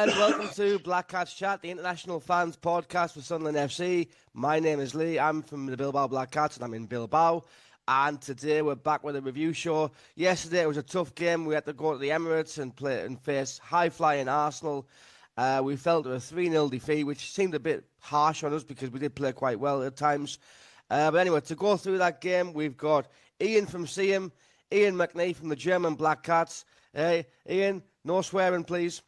and welcome to Black Cats Chat, the international fans podcast for Sunderland FC. My name is Lee. I'm from the Bilbao Black Cats, and I'm in Bilbao. And today we're back with a review show. Yesterday it was a tough game. We had to go to the Emirates and play and face high-flying Arsenal. We fell to a 3-0 defeat, which seemed a bit harsh on us because we did play quite well at times. But anyway, to go through that game, we've got Ian from Ian McNee from the German Black Cats. Hey, Ian, no swearing, please.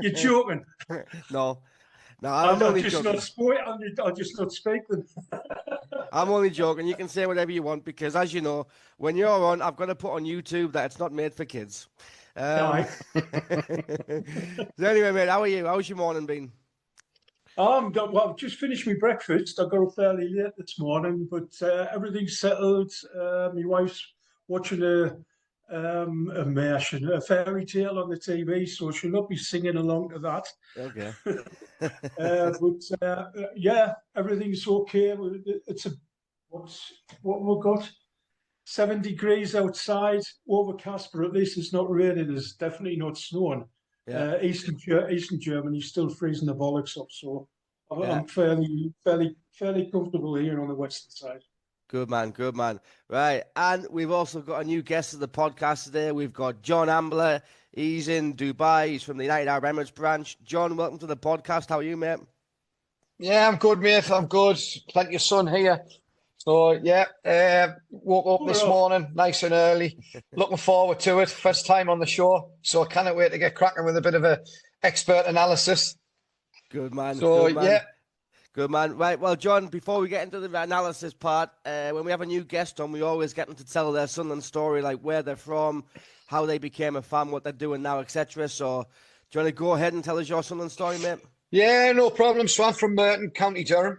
You're joking. No, I'm only joking. I'll just not speak then. I'm only joking. You can say whatever you want because, as you know, when you're on, I've got to put on YouTube that it's not made for kids. So anyway, mate, how are you? How's your morning been? I've just finished my breakfast. I got up fairly late this morning, but everything's settled. My wife's watching a fairy tale on the TV, so she'll not be singing along to that. Okay. Yeah, everything's okay. It's what we've got. 7 degrees outside, overcast, but at least it's not raining. It's definitely not snowing. Yeah. Eastern Germany's still freezing the bollocks up, so I'm fairly comfortable here on the western side. Good man. Right, and we've also got a new guest of the podcast today. We've got John Ambler. He's in Dubai. He's from the United Arab Emirates branch. John, welcome to the podcast. How are you, mate? Yeah, I'm good, mate. I'm good. Plenty of sun here. So, woke up this morning nice and early. Looking forward to it. First time on the show. So I cannot wait to get cracking with a bit of a expert analysis. Good man. So, Good man. Right, well, John, before we get into the analysis part, when we have a new guest on, we always get them to tell their Sunderland story, like where they're from, how they became a fan, what they're doing now, etc. So, do you want to go ahead and tell us your Sunderland story, mate? Yeah, no problem. So I'm from Merton, County Durham.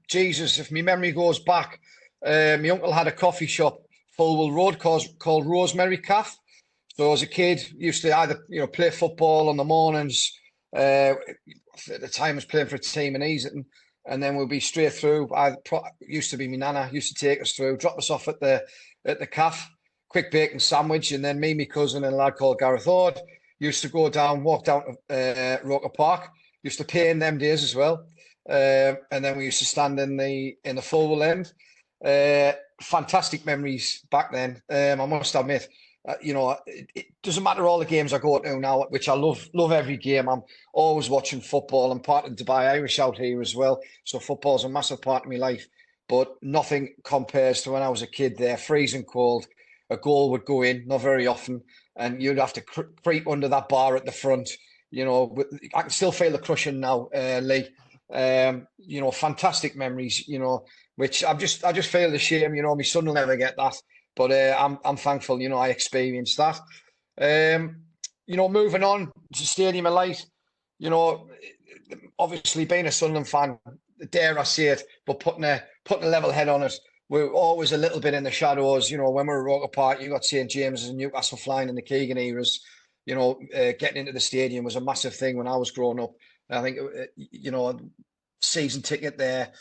Jesus, if my memory goes back, my uncle had a coffee shop, Fulwell Road, called Rosemary Caff. So as a kid, used to either play football on the mornings. At the time, I was playing for a team in Easington, and then we'll be straight through. Used to be my nana used to take us through, drop us off at the Caff, quick bacon sandwich, and then me, my cousin, and a lad called Gareth Ord used to walk down to Roker Park. Used to pay in them days as well. And then we used to stand in the Fulwell end. Fantastic memories back then. I must admit, it doesn't matter all the games I go to now, which I love every game. I'm always watching football. I'm part of Dubai Irish out here as well, so football's a massive part of my life. But nothing compares to when I was a kid there, freezing cold. A goal would go in, not very often, and you'd have to creep under that bar at the front. I can still feel the crushing now, Lee. Fantastic memories, which I just feel the shame, my son will never get that, but I'm thankful, I experienced that. Moving on to Stadium of Light, obviously being a Sunderland fan, dare I say it, but putting a level head on it, we're always a little bit in the shadows. When we're at Roker Park, you got St James's and Newcastle flying in the Keegan eras. Getting into the stadium was a massive thing when I was growing up. I think, season ticket there,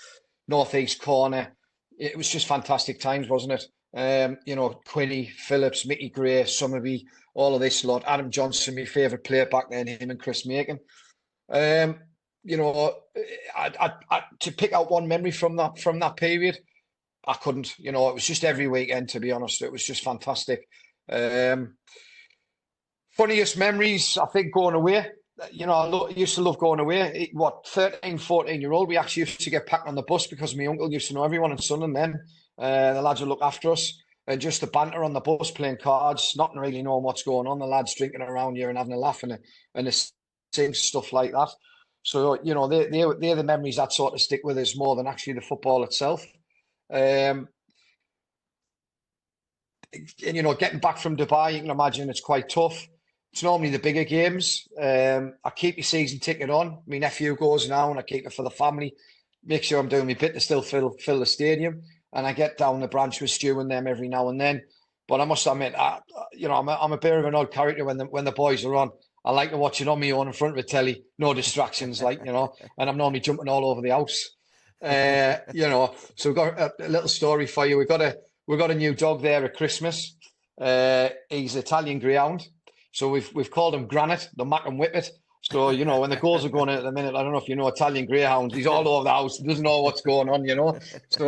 northeast corner. It was just fantastic times, wasn't it? Quinny, Phillips, Mickey Gray, Summerby, all of this lot. Adam Johnson, my favourite player back then, him and Chris Macon. To pick out one memory from that period, I couldn't. It was just every weekend, to be honest. It was just fantastic. Funniest memories, I think, going away. I used to love going away. 13, 14-year-old, we actually used to get packed on the bus because my uncle used to know everyone in Sunderland then. The lads would look after us. And just the banter on the bus, playing cards, not really knowing what's going on. The lads drinking around here and having a laugh and the same stuff like that. So, they're the memories that sort of stick with us more than actually the football itself. And, getting back from Dubai, you can imagine it's quite tough. It's normally the bigger games. I keep your season ticket on. My nephew goes now and I keep it for the family. Make sure I'm doing my bit to still fill the stadium. And I get down the branch with Stu and them every now and then. But I must admit, I'm a bit of an odd character when the boys are on. I like to watch it on my own in front of a telly. No distractions, and I'm normally jumping all over the house. So we've got a little story for you. We've got a new dog there at Christmas. He's Italian Greyhound. So we've called him Granite, the Mac and Whippet. So, you know, when the goals are going in at the minute, I don't know if you know Italian Greyhounds, he's all over the house, he doesn't know what's going on, you know. So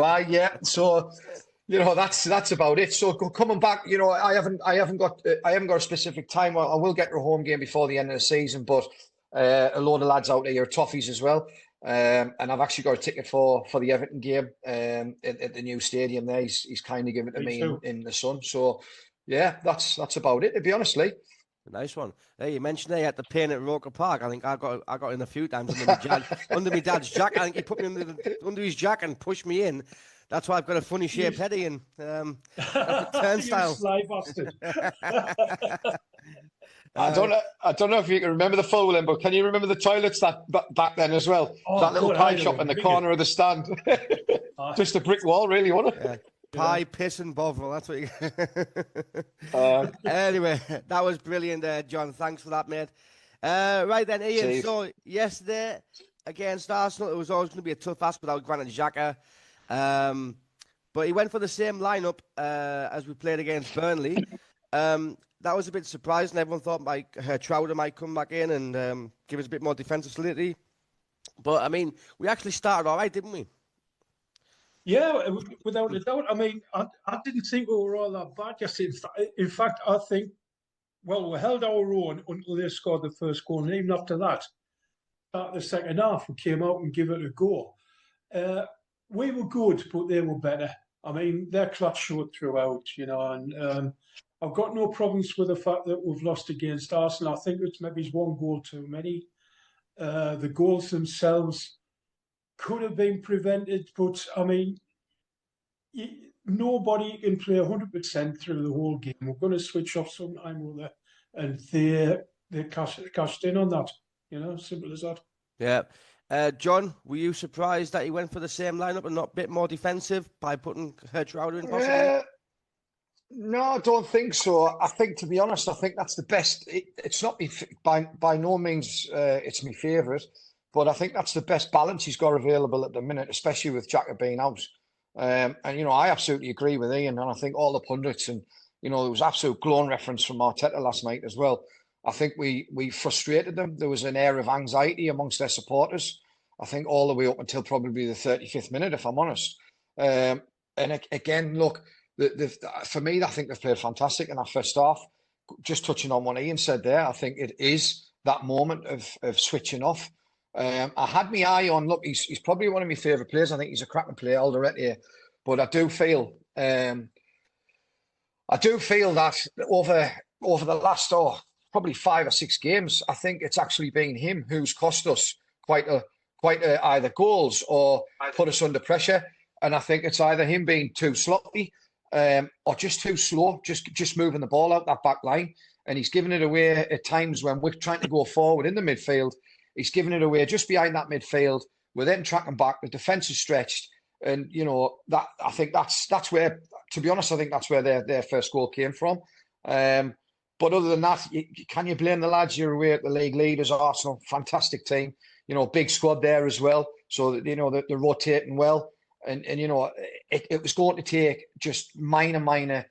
you know, that's about it. So coming back, you know, I haven't got a specific time. I will get to a home game before the end of the season, but a load of lads out there are toffees as well. And I've actually got a ticket for the Everton game at the new stadium there. He's kindly given it to me in the sun. So yeah, that's about it, to be honest, Lee. Nice one. Hey, you mentioned they had the pain at Roker Park. I think I got in a few times under my dad's jacket. I think he put me under his jacket and pushed me in. That's why I've got a funny shaped head in. Turnstile. You sly bastard. I don't know if you can remember the full one, but can you remember the toilets that back then as well? That little pie shop in the corner of the stand. Just a brick wall, really, wasn't it? Yeah. Pie, piss, and bovril. That's what you. Anyway, that was brilliant, John. Thanks for that, mate. Right then, Ian. Steve. So yesterday against Arsenal, it was always going to be a tough ask without Granit Xhaka. But he went for the same lineup as we played against Burnley. That was a bit surprising. Everyone thought Trowder might come back in and give us a bit more defensive solidity. But I mean, we actually started all right, didn't we? Yeah, without a doubt. I mean, I didn't think we were all that bad yesterday. In fact, I think, well, we held our own until they scored the first goal. And even after that, at the second half, we came out and gave it a go. We were good, but they were better. I mean, their class showed throughout, you know, and I've got no problems with the fact that we've lost against Arsenal. I think it's maybe one goal too many. The goals themselves could have been prevented, but I mean, nobody can play 100% through the whole game. We're going to switch off sometime or other, and they cashed in on that. You know, simple as that. Yeah. John, were you surprised that he went for the same lineup and not a bit more defensive by putting Trowder in possibly? No, I don't think so. I think, to be honest, I think that's the best. It's not by no means it's my favourite, but I think that's the best balance he's got available at the minute, especially with Xhaka being out. And, you know, I absolutely agree with Ian, and I think all the pundits, and, you know, there was absolute glowing reference from Arteta last night as well. I think we frustrated them. There was an air of anxiety amongst their supporters, I think, all the way up until probably the 35th minute, if I'm honest. And again, look, for me, I think they've played fantastic in that first half. Just touching on what Ian said there, I think it is that moment of switching off. I had my eye on, look, he's probably one of my favourite players. I think he's a cracking player, already. But I do feel that over the last probably 5 or 6 games, I think it's actually been him who's cost us quite a either goals or put us under pressure. And I think it's either him being too sloppy or just too slow, just moving the ball out that back line. And he's giving it away at times when we're trying to go forward in the midfield. He's giving it away just behind that midfield. We're then tracking back. The defence is stretched. And, you know, that I think that's where, to be honest, I think that's where their first goal came from. But other than that, can you blame the lads? You're away at the league leaders, Arsenal, fantastic team. You know, big squad there as well. So, you know, they're rotating well. And you know, it was going to take just minor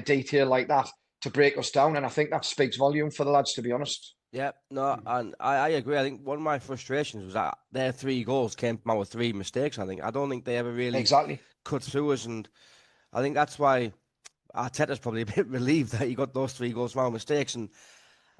detail like that to break us down. And I think that speaks volume for the lads, to be honest. Yeah, no, and I agree. I think one of my frustrations was that their 3 goals came from our 3 mistakes. I don't think they ever really cut through us. And I think that's why Arteta's probably a bit relieved that he got those 3 goals from our mistakes. And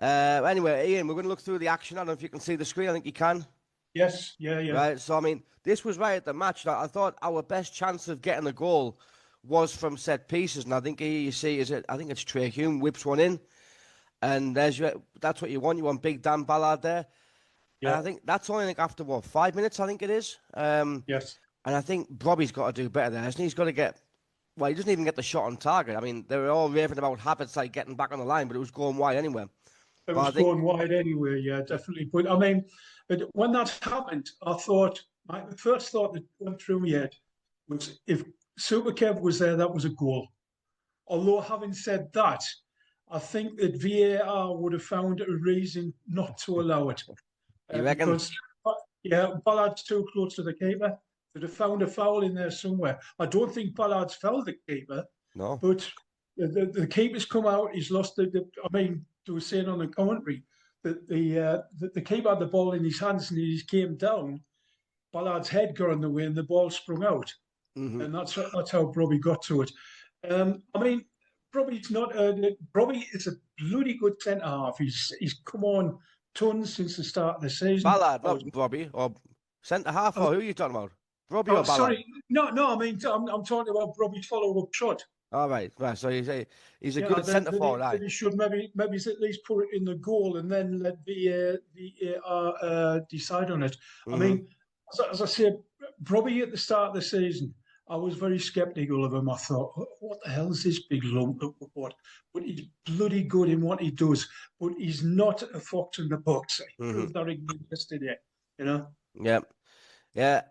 anyway, Ian, we're going to look through the action. I don't know if you can see the screen. I think you can. Yes, yeah. Right, so I mean, this was right at the match. I thought our best chance of getting a goal was from set pieces, and I think here you see I think it's Trey Hume whips one in, and that's what you want. You want big Dan Ballard there. Yeah. And I think that's only after 5 minutes. I think it is. Yes. And I think Bobby's got to do better there, hasn't he? He's got to get. Well, he doesn't even get the shot on target. I mean, they were all raving about habits like getting back on the line, but it was going wide anyway. It was going wide anyway, yeah, definitely. But I mean, when that happened, I thought, the first thought that went through my head was if Super Kev was there, that was a goal. Although, having said that, I think that VAR would have found a reason not to allow it. You reckon? Because, Ballard's too close to the keeper. They'd have found a foul in there somewhere. I don't think Ballard's fouled the keeper. No. But the keeper's come out. He's lost I mean, they were saying on the commentary that the keeper had the ball in his hands and he came down. Ballard's head got in the way and the ball sprung out, and that's how Brobby got to it. I mean, Brobby's not Brobby is a bloody good centre half. He's come on tons since the start of the season. Ballard, not Brobby, or centre half, or who are you talking about? Brobby or Ballard? Sorry, no. I mean, I'm talking about Brobby's follow-up shot. All right. So you say he's a good centre forward, right? He should maybe at least put it in the goal and then let the decide on it. I mean, as I said, Brobby at the start of the season, I was very sceptical of him. I thought, what the hell is this big lump? What? But he's bloody good in what he does. But he's not a fox in the box. He proved that yesterday, you know? Yeah. Yeah.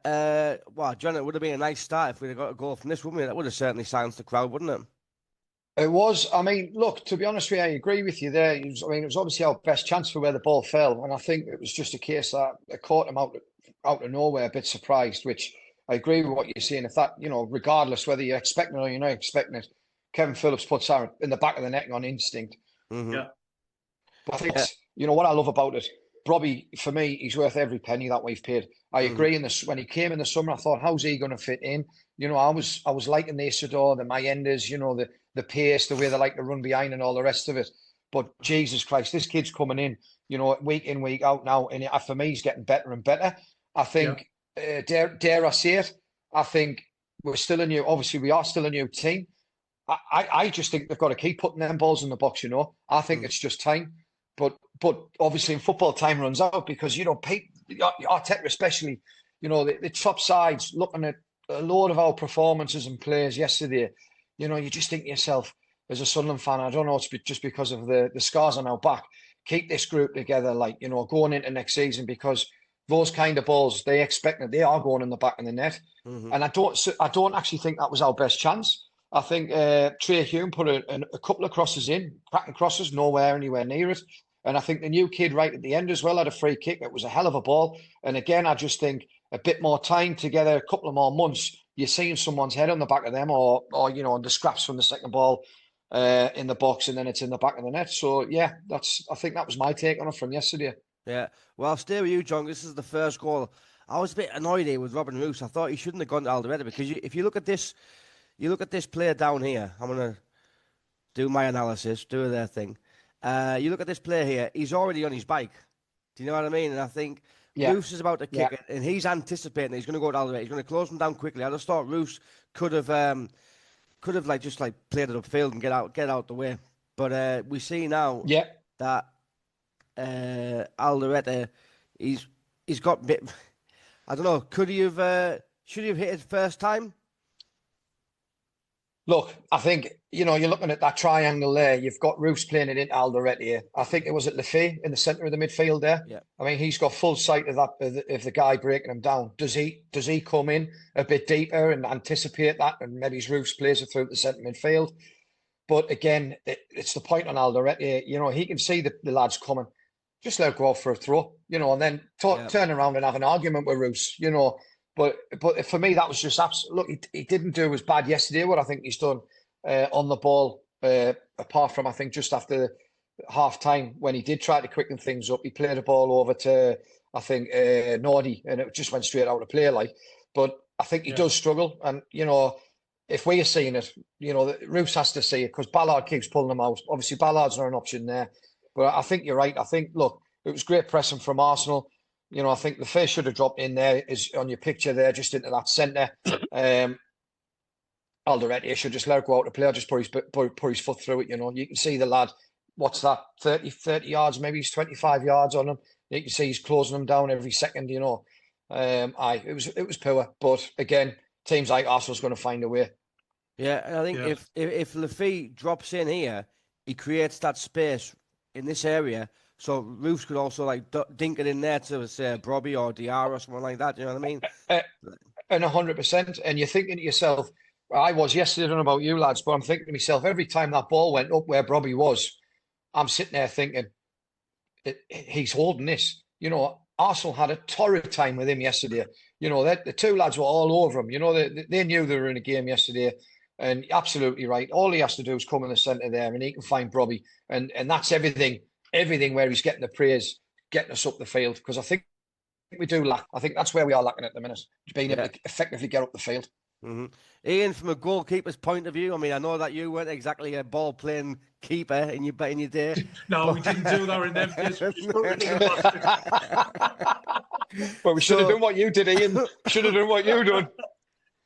Well, John, it would have been a nice start if we'd have got a goal from this, wouldn't we? That would have certainly silenced the crowd, wouldn't it? It was. I mean, look, to be honest with you, I agree with you there. It was obviously our best chance for where the ball fell. And I think it was just a case that it caught him out of nowhere, a bit surprised, which I agree with what you're saying. If that, regardless whether you're expecting it or you're not expecting it, Kevin Phillips puts that in the back of the net on instinct. Yeah. But I think, what I love about it, Brobby, for me, he's worth every penny that we've paid. I agree. When he came in the summer, I thought, how's he going to fit in? I was liking the Isidore, the Mayendas, the pace, the way they like to run behind and all the rest of it. But Jesus Christ, this kid's coming in, week in, week out now. And for me, he's getting better and better. I think, dare I say it, I think we are still a new team. I just think they've got to keep putting them balls in the box, I think it's just time. But obviously in football, time runs out because, Arteta especially, the top sides, looking at a load of our performances and players yesterday, you just think to yourself, as a Sunderland fan, I don't know, it's just because of the scars on our back, keep this group together, going into next season, because those kind of balls, they are going in the back of the net. And I don't actually think that was our best chance. I think Trey Hume put a couple of crosses in, cracking crosses, anywhere near it. And I think the new kid right at the end as well had a free kick. It was a hell of a ball. And again, I just think a bit more time together, a couple of more months, you're seeing someone's head on the back of them or on the scraps from the second ball in the box, and then it's in the back of the net. So, yeah, I think that was my take on it from yesterday. Yeah. Well, I'll stay with you, John. This is the first goal. I was a bit annoyed here with Robin Roos. I thought he shouldn't have gone to Alderete because if you look at this, player down here. I'm going to do my analysis, do their thing. You look at this player here, he's already on his bike. Do you know what I mean? And I think Roos is about to kick it, and he's anticipating that he's going to go to Alderete. He's going to close him down quickly. I just thought Roos could have just played it upfield and get out the way. But we see now that Alderete, he's got a bit. I don't know. Should he have hit it first time? Look, I think, you're looking at that triangle there. You've got Roos playing it into Alderete here. I think it was at Lefebvre in the centre of the midfield there. Yeah. I mean, he's got full sight of that, of the guy breaking him down. Does he come in a bit deeper and anticipate that? And maybe Roos plays it through the centre midfield. But again, it's the point on Alderete. He can see the lads coming. Just let go for a throw, and then turn around and have an argument with Roos, But for me, that was just absolute. Look, he didn't do as bad yesterday. What I think he's done on the ball, apart from I think just after half time when he did try to quicken things up, he played the ball over to I think Nordy, and it just went straight out of play. But I think he does struggle, and if we are seeing it, Roos has to see it because Ballard keeps pulling him out. Obviously, Ballard's not an option there, but I think you're right. I think it was great pressing from Arsenal. I think the face should have dropped in there, is on your picture there, just into that centre. Alderete should just let it go out to play, or just put his foot through it. You can see the lad, what's that, 30 yards, maybe he's 25 yards on him. You can see he's closing them down every second, It was poor. But again, teams like Arsenal's going to find a way. Yeah, and I think if Lefebvre drops in here, he creates that space in this area. So Roos could also dink it in there to say Brobby or Diarra or something like that. You know what I mean? And 100%. And you're thinking to yourself, I was yesterday, I don't know about you lads, but I'm thinking to myself, every time that ball went up where Brobby was, I'm sitting there thinking, he's holding this. Arsenal had a torrid time with him yesterday. The two lads were all over him. They knew they were in a game yesterday. And absolutely right. All he has to do is come in the centre there, and he can find Robbie, and that's everything where he's getting the praise, getting us up the field. Because I think we do lack. I think that's where we are lacking at the minute, being able to effectively get up the field. Mm-hmm. Ian, from a goalkeeper's point of view, I mean, I know that you weren't exactly a ball-playing keeper in your day. No, we didn't do that in them days. Well, we should have done what you did, Ian. Should have done what you done.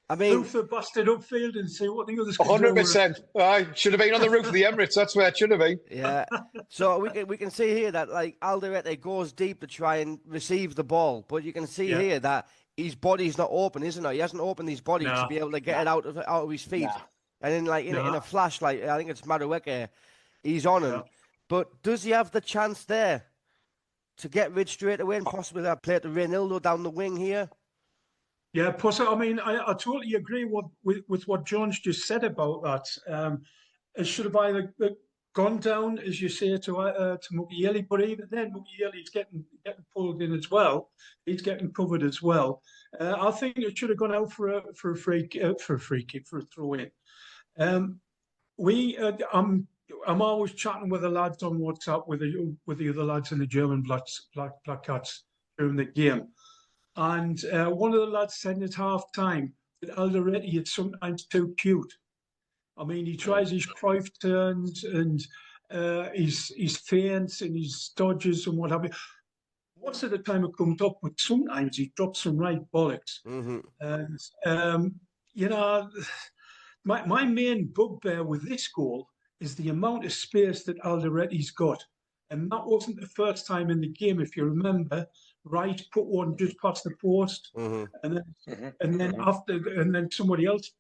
I mean, move the bastard upfield and see what the others can do. 100%. I should have been on the roof of the Emirates. That's where it should have been. Yeah. So we can see here that like Alderete goes deep to try and receive the ball, but you can see here that his body's not open, isn't it? He hasn't opened his body to be able to get it out of his feet. And then like in a flash, like I think it's Madueke, he's on him. But does he have the chance there to get rid straight away and possibly play to Reynildo down the wing here? Yeah, plus, I mean, I totally agree with what John's just said about that. It should have either gone down, as you say, to Mukiele, but even then, Mukiele's getting pulled in as well. He's getting covered as well. I think it should have gone out for a free kick, for a throw in. I'm always chatting with the lads on WhatsApp with the other lads in the German Black Cats during the game. And one of the lads said at half time that Alderete is sometimes too cute. I mean, he tries his Cruyff turns and his feints and his dodges and what have you. Most of the time it comes up, but sometimes he drops some right bollocks. Mm-hmm. And, you know, my main bugbear with this goal is the amount of space that Alderete's got. And that wasn't the first time in the game, if you remember. Wright put one just past the post, and then somebody else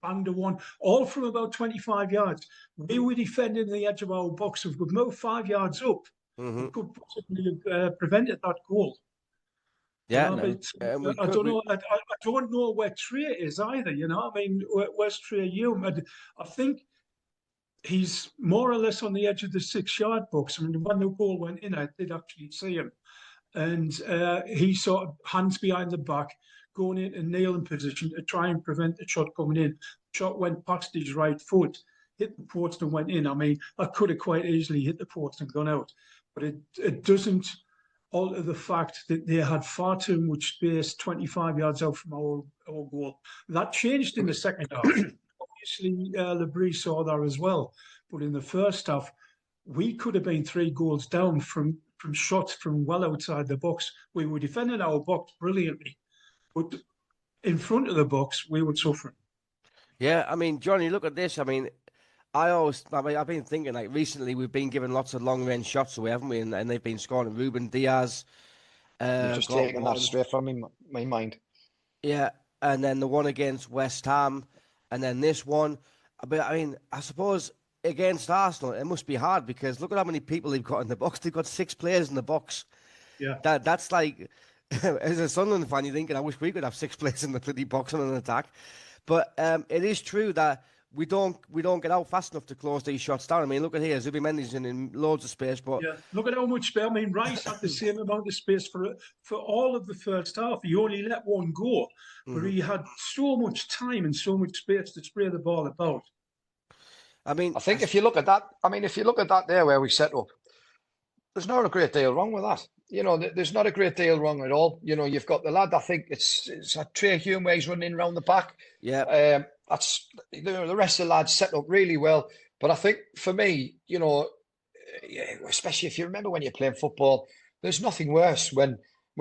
banged a one, all from about 25 yards. We were defending the edge of our box. If we moved 5 yards up, we could possibly have prevented that goal. Yeah, I don't know. I don't know where Trey is either. You know, I mean, where's Trey Hume? I think he's more or less on the edge of the 6 yard box. I mean, when the goal went in, I did actually see him. And he sort of hands behind the back, going into kneeling position to try and prevent the shot coming in. The shot went past his right foot, hit the post and went in. I mean, I could have quite easily hit the post and gone out. But it doesn't alter the fact that they had far too much space 25 yards out from our goal. That changed in the second half. Obviously, Labrie saw that as well. But in the first half, we could have been 3 goals down from shots from well outside the box. We were defending our box brilliantly, but in front of the box, we were suffering. Yeah, I mean, Johnny, look at this. I mean, I've been thinking, like, recently we've been given lots of long-range shots away, haven't we? And they've been scoring. Ruben Diaz. You've just taken that straight from my mind. Yeah, and then the one against West Ham, and then this one. But, I mean, I suppose against Arsenal, it must be hard because look at how many people they've got in the box. They've got 6 players in the box. Yeah, that's like, as a Sunderland fan, you're thinking, I wish we could have 6 players in the bloody box on an attack. But it is true that we don't get out fast enough to close these shots down. I mean, look at here, Zubimendi's in loads of space, but look at how much space. I mean, Rice had the same amount of space for all of the first half. He only let one go, but he had so much time and so much space to spray the ball about. I think if you look at that there where we set up, there's not a great deal wrong with that. You know, there's not a great deal wrong at all. You know, you've got the lad, I think it's a Trey Hume where he's running around the back. Yeah. That's the rest of the lads set up really well. But I think for me, you know, especially if you remember when you're playing football, there's nothing worse when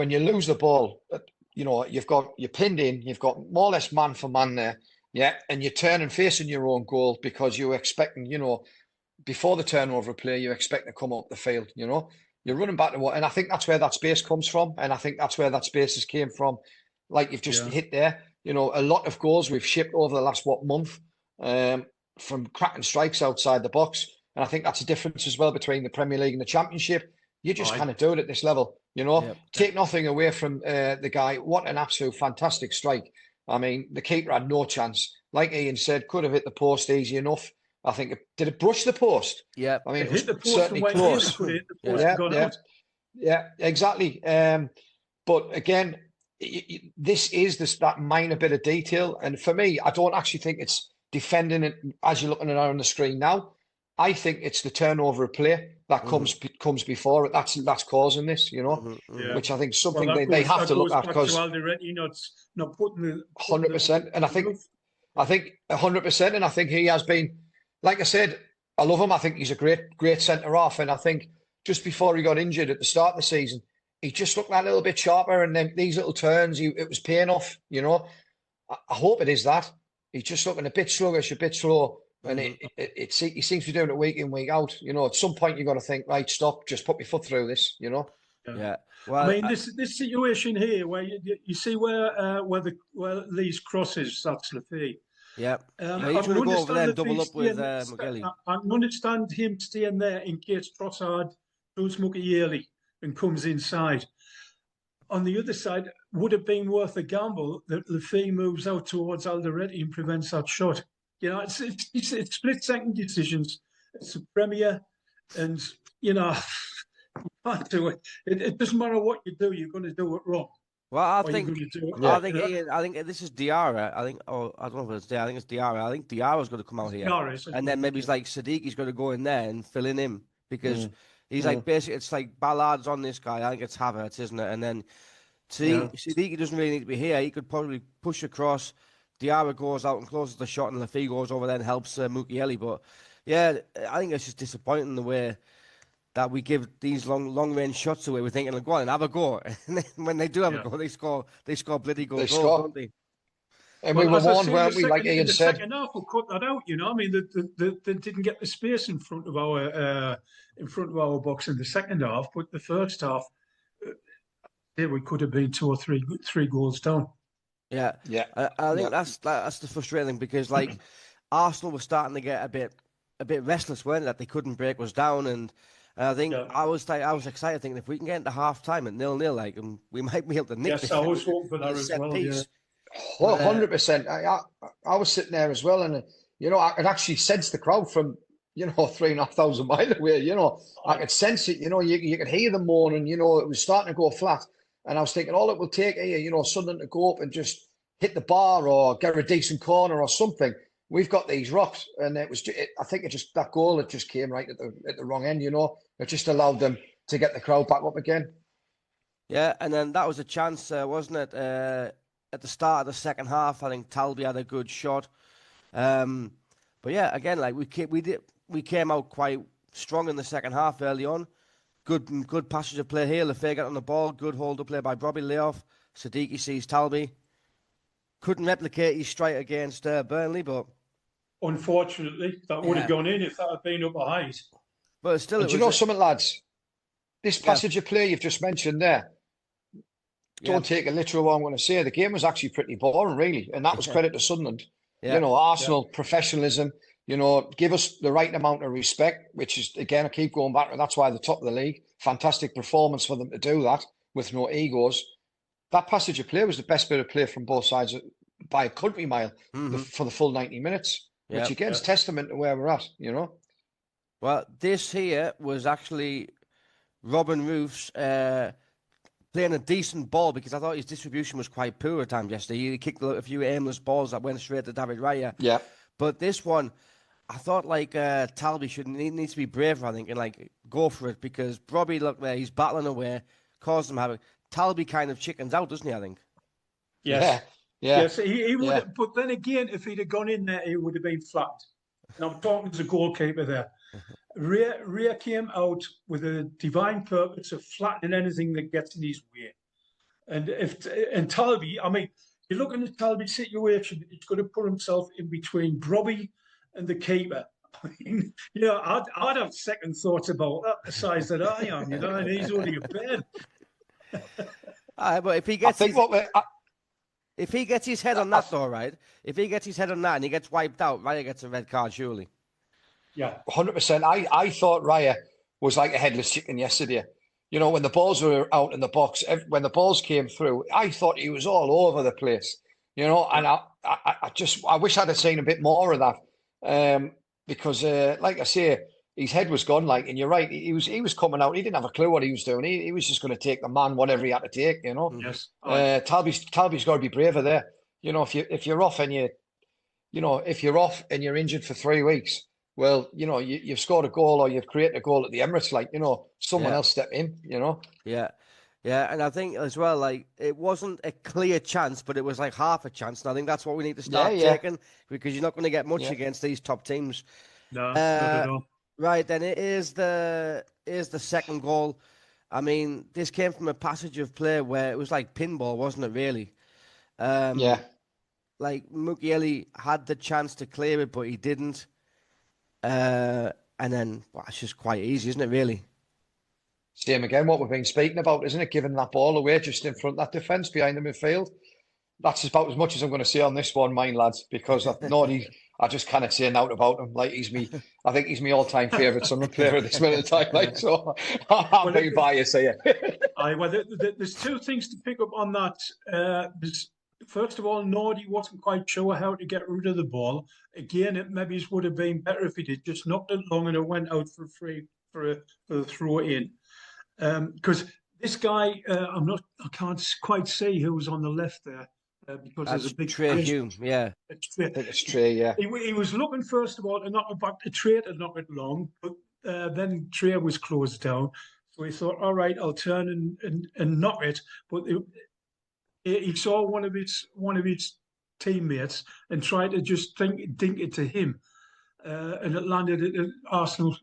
you lose the ball. You know, you're pinned in, you've got more or less man for man there. Yeah, and you're turning facing your own goal because you're expecting, you know, before the turnover of play, you expect to come up the field, you know. You're running back to what, and I think that's where that space comes from, and I think that's where that space has came from. Like you've just hit there, you know, a lot of goals we've shipped over the last, month from cracking strikes outside the box, and I think that's a difference as well between the Premier League and the Championship. You just kind of do it at this level, you know. Yep. Take nothing away from the guy. What an absolute fantastic strike. I mean, the keeper had no chance. Like Ian said, could have hit the post easy enough. I think did it brush the post? Yeah, I mean, it hit the post certainly close. Yeah, exactly. But again, this is that minor bit of detail, and for me, I don't actually think it's defending it as you're looking at it on the screen now. I think it's the turnover of play that comes before it. That's causing this, which I think is something they have to look at, because 100%. And I think 100%. And I think he has been, like I said, I love him. I think he's a great centre half. And I think just before he got injured at the start of the season, he just looked that little bit sharper. And then these little turns, it was paying off. I hope it is that. He's just looking a bit sluggish, a bit slow. And he seems to be doing it week in, week out. At some point you've got to think, right, stop, just put my foot through this. Yeah. Well, I mean, this situation here where you see where Lee's crosses, that's Lafay. Yeah. He's going to go over there and double up with McGilly. I can understand him staying there in case Trossard does Mukiele and comes inside. On the other side, would it have been worth a gamble that Lafay moves out towards Alderete and prevents that shot? It's split-second decisions. It's a Premier, and you can't do it. It doesn't matter what you do; you're going to do it wrong. Well, I think this is Diarra. I don't know if it's Diarra. I think it's Diarra. I think Diarra's going to come out here, and then maybe it's like Siddiqui's going to go in there and fill in him, because he's like basically it's like Ballard's on this guy. I think it's Havertz, isn't it? And then Siddiqui doesn't really need to be here. He could probably push across. Diarra goes out and closes the shot, and Lafay goes over there and helps Mukiele. But yeah, I think it's just disappointing the way that we give these long range shots away. We're thinking, go on and have a go, and then when they do have a go, they score bloody goals, don't they? And we were warned, weren't we? Like Ian said, the second half will cut that out. I mean, they didn't get the space in front of our box in the second half, but the first half, we could have been 2 or 3 goals down. Yeah. I think that's the frustrating, because like Arsenal were starting to get a bit restless, weren't they? That they couldn't break us down, and I think I was excited, thinking if we can get into half time at 0-0, like, we might be able to nick. Yes, I was hoping for that as well. Yeah. 100%. I was sitting there as well, and I could actually sense the crowd from 3,500 miles away. I could sense it. You could hear them moaning. It was starting to go flat. And I was thinking, all it will take here, Sunderland to go up and just hit the bar or get a decent corner or something. We've got these rocks, and I think that goal, it just came right at the wrong end. It just allowed them to get the crowd back up again. Yeah, and then that was a chance, wasn't it? At the start of the second half, I think Talby had a good shot. But yeah, again, like we came out quite strong in the second half early on. Good passage of play here. Lafay got on the ball. Good hold up play by Bobby layoff. Siddiqui sees Talby. Couldn't replicate his strike against Burnley, but unfortunately, that would have gone in if that had been up a height. But still, do you know something, lads? This passage of play you've just mentioned there. Don't take it literal what I'm going to say. The game was actually pretty boring, really, and that was credit to Sunderland. Arsenal professionalism. Give us the right amount of respect, which is, again, I keep going back to, that's why they're top of the league. Fantastic performance for them to do that with no egos. That passage of play was the best bit of play from both sides by a country mile for the full 90 minutes, which again is testament to where we're at, Well, this here was actually Robin Roofs playing a decent ball, because I thought his distribution was quite poor at times yesterday. He kicked a few aimless balls that went straight to David Raya. Yeah. But this one, I thought Talby needs to be braver, I think, and go for it, because Robbie, look there, he's battling away, caused them havoc. Talby kind of chickens out, doesn't he, I think? Yes. Yeah. Yes, he would have, but then again, if he'd have gone in there, he would have been flat. And I'm talking to the goalkeeper there. Ria came out with a divine purpose of flattening anything that gets in his way. And Talby, I mean, you're looking at Talby's situation, he's going to put himself in between Robbie and the keeper. I mean, I'd have second thoughts about that, the size that I am, and he's only a bed. But if he gets his head on that, though, right? If he gets his head on that and he gets wiped out, Raya gets a red card, surely. Yeah, 100%. I thought Raya was like a headless chicken yesterday. When the balls were out in the box, when the balls came through, I thought he was all over the place. And I wish I'd have seen a bit more of that, because, like I say, his head was gone. And you're right, he was coming out. He didn't have a clue what he was doing. He was just going to take the man, whatever he had to take. Yes. Talby's got to be braver there. If you're off and if you're off and you're injured for 3 weeks, well, you've scored a goal or you've created a goal at the Emirates, someone else step in, Yeah. Yeah, and I think as well, like, it wasn't a clear chance, but it was like half a chance. And I think that's what we need to start taking, because you're not going to get much against these top teams. No, not at all. Right, then it is the second goal. I mean, this came from a passage of play where it was like pinball, wasn't it, really? Like, Mukiele had the chance to clear it, but he didn't. And then, it's just quite easy, isn't it, really? Same again, what we've been speaking about, isn't it? Giving that ball away just in front of that defence behind the midfield. That's about as much as I'm going to say on this one, mine lads, because I just cannot say out about him. Like, I think he's my all-time favourite Sunderland player at this minute of time. Like, so I'm being biased here. There's two things to pick up on that. First of all, Nordy wasn't quite sure how to get rid of the ball. Again, it maybe would have been better if he did just knocked it long and it went out for a throw in. Because this guy, I can't quite see who was on the left there. Because there's a big Trey Hume, yeah. I think it's Trey, yeah. He was looking first of all to knock it back to Trey to knock it long, but then Trey was closed down, so he thought, all right, I'll turn and knock it. But he saw one of his teammates and tried to just dink it to him, and it landed at an Arsenal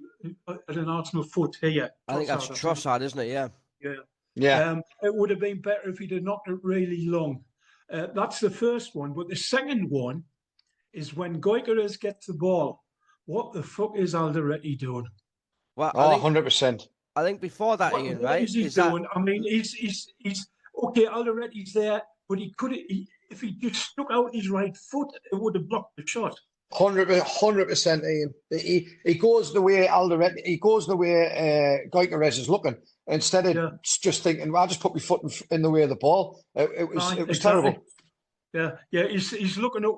foot here. I think that's Trossard, isn't it? Yeah. Yeah. It would have been better if he'd have knocked it really long. That's the first one. But the second one is when Gyökeres gets the ball. What the fuck is Alderete doing? Well, 100%. I think before that, Ian, right? What is he doing? I mean, he's okay. Alderete's there, but if he just stuck out his right foot, it would have blocked the shot. 100%, Ian. He goes the way Alderete. He goes the way Gyökeres is looking. Instead of just thinking, well, I'll just put my foot in the way of the ball. It was terrible. Yeah. He's looking at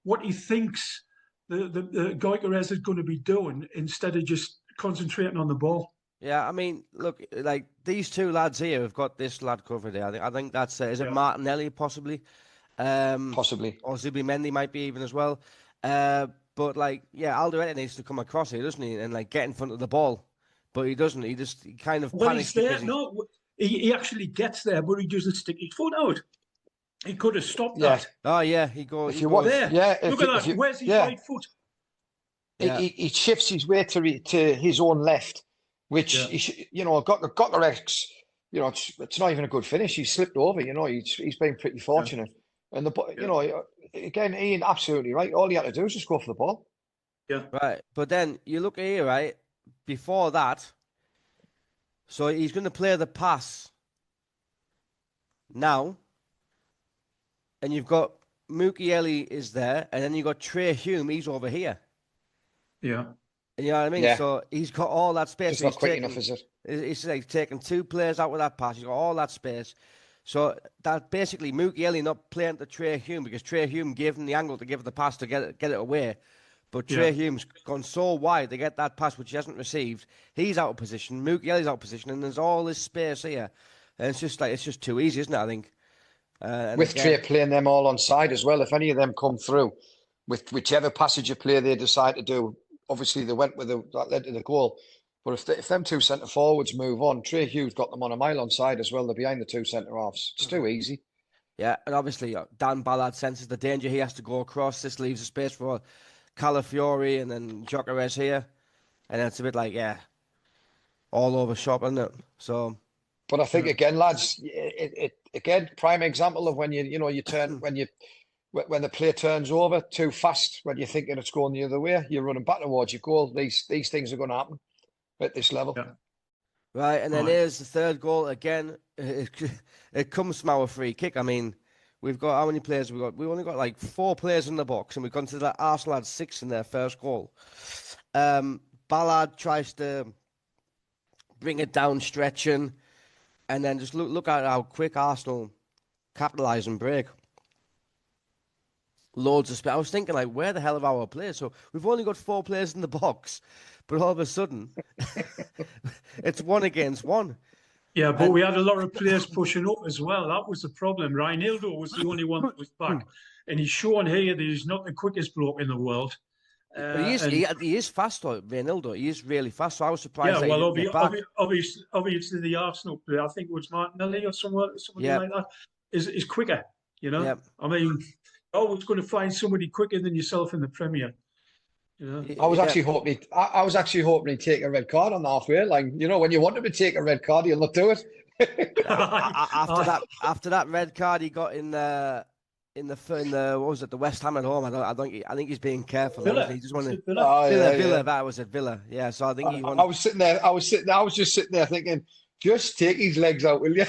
what he thinks the Gyökeres is going to be doing instead of just concentrating on the ball. Yeah, I mean, look, like these two lads here have got this lad covered here. I think that's is it Martinelli possibly, possibly, or Zubimendi might be even as well. But like, Alderete needs to come across here, doesn't he, and like get in front of the ball. But he doesn't. He kind of panics. No, he actually gets there, but he doesn't stick his foot out. He could have stopped that. Oh yeah, he goes. There. Look at that. Where's his right foot? He shifts his way to his own left, which Gyökeres. It's not even a good finish. He slipped over. He's been pretty fortunate. And again, Ian, absolutely right. All he had to do was just go for the ball. Yeah. Right, but then you look here, right. Before that, so he's going to play the pass now, and you've got Mukiele is there, and then you've got Trey Hume, he's over here. Yeah. And you know what I mean? Yeah. So he's got all that space. It's not quick enough, is it? He's like taking two players out with that pass. He's got all that space. So that basically Mukiele not playing to Trey Hume because Trey Hume gave him the angle to give the pass to get it away. But Trey Hume's gone so wide to get that pass, which he hasn't received. He's out of position. Mukiele's out of position, and there's all this space here. And it's just too easy, isn't it? I think. With Trey playing them all on side as well, if any of them come through, with whichever passage of play they decide to do, obviously they went with that led to the goal. But if them two centre forwards move on, Trey Hughes got them on a mile on side as well. They're behind the two centre halves. It's too easy. Yeah, and obviously Dan Ballard senses the danger. He has to go across. This leaves a space for Calafiori and then Gyökeres here, and it's a bit like all over shop, isn't it? So, but I think again, lads, again prime example of when you turn when the play turns over too fast when you're thinking it's going the other way, you're running back towards your goal. These things are going to happen at this level. Yeah. Right, and then here's the third goal again. It comes from our free kick. I mean, we've got how many players we got? We've only got like 4 players in the box, and we've gone to that Arsenal had 6 in their first goal. Ballard tries to bring it down, stretching, and then just look at how quick Arsenal capitalise and break. Loads of space. I was thinking, like, where the hell are our players? So we've only got 4 players in the box, but all of a sudden, it's 1 against 1. Yeah, but we had a lot of players pushing up as well. That was the problem. Reinildo was the only one that was back. and he's shown here that he's not the quickest bloke in the world. But he is fast though, Reynoldo. He is really fast. So I was surprised. Yeah, that well, he didn't get back. obviously the Arsenal player, I think it was Martinelli or something like that, is quicker. You know, I mean, you're always going to find somebody quicker than yourself in the Premier. You know? I was actually hoping he'd take a red card on the halfway line. You know, when you want him to take a red card, he'll not do it. after that red card he got in the what was it, the West Ham at home? I think he's being careful. Villa. He just wanted Villa. That was at Villa. Yeah, so I think he wanted. I was just sitting there thinking, just take his legs out, will you?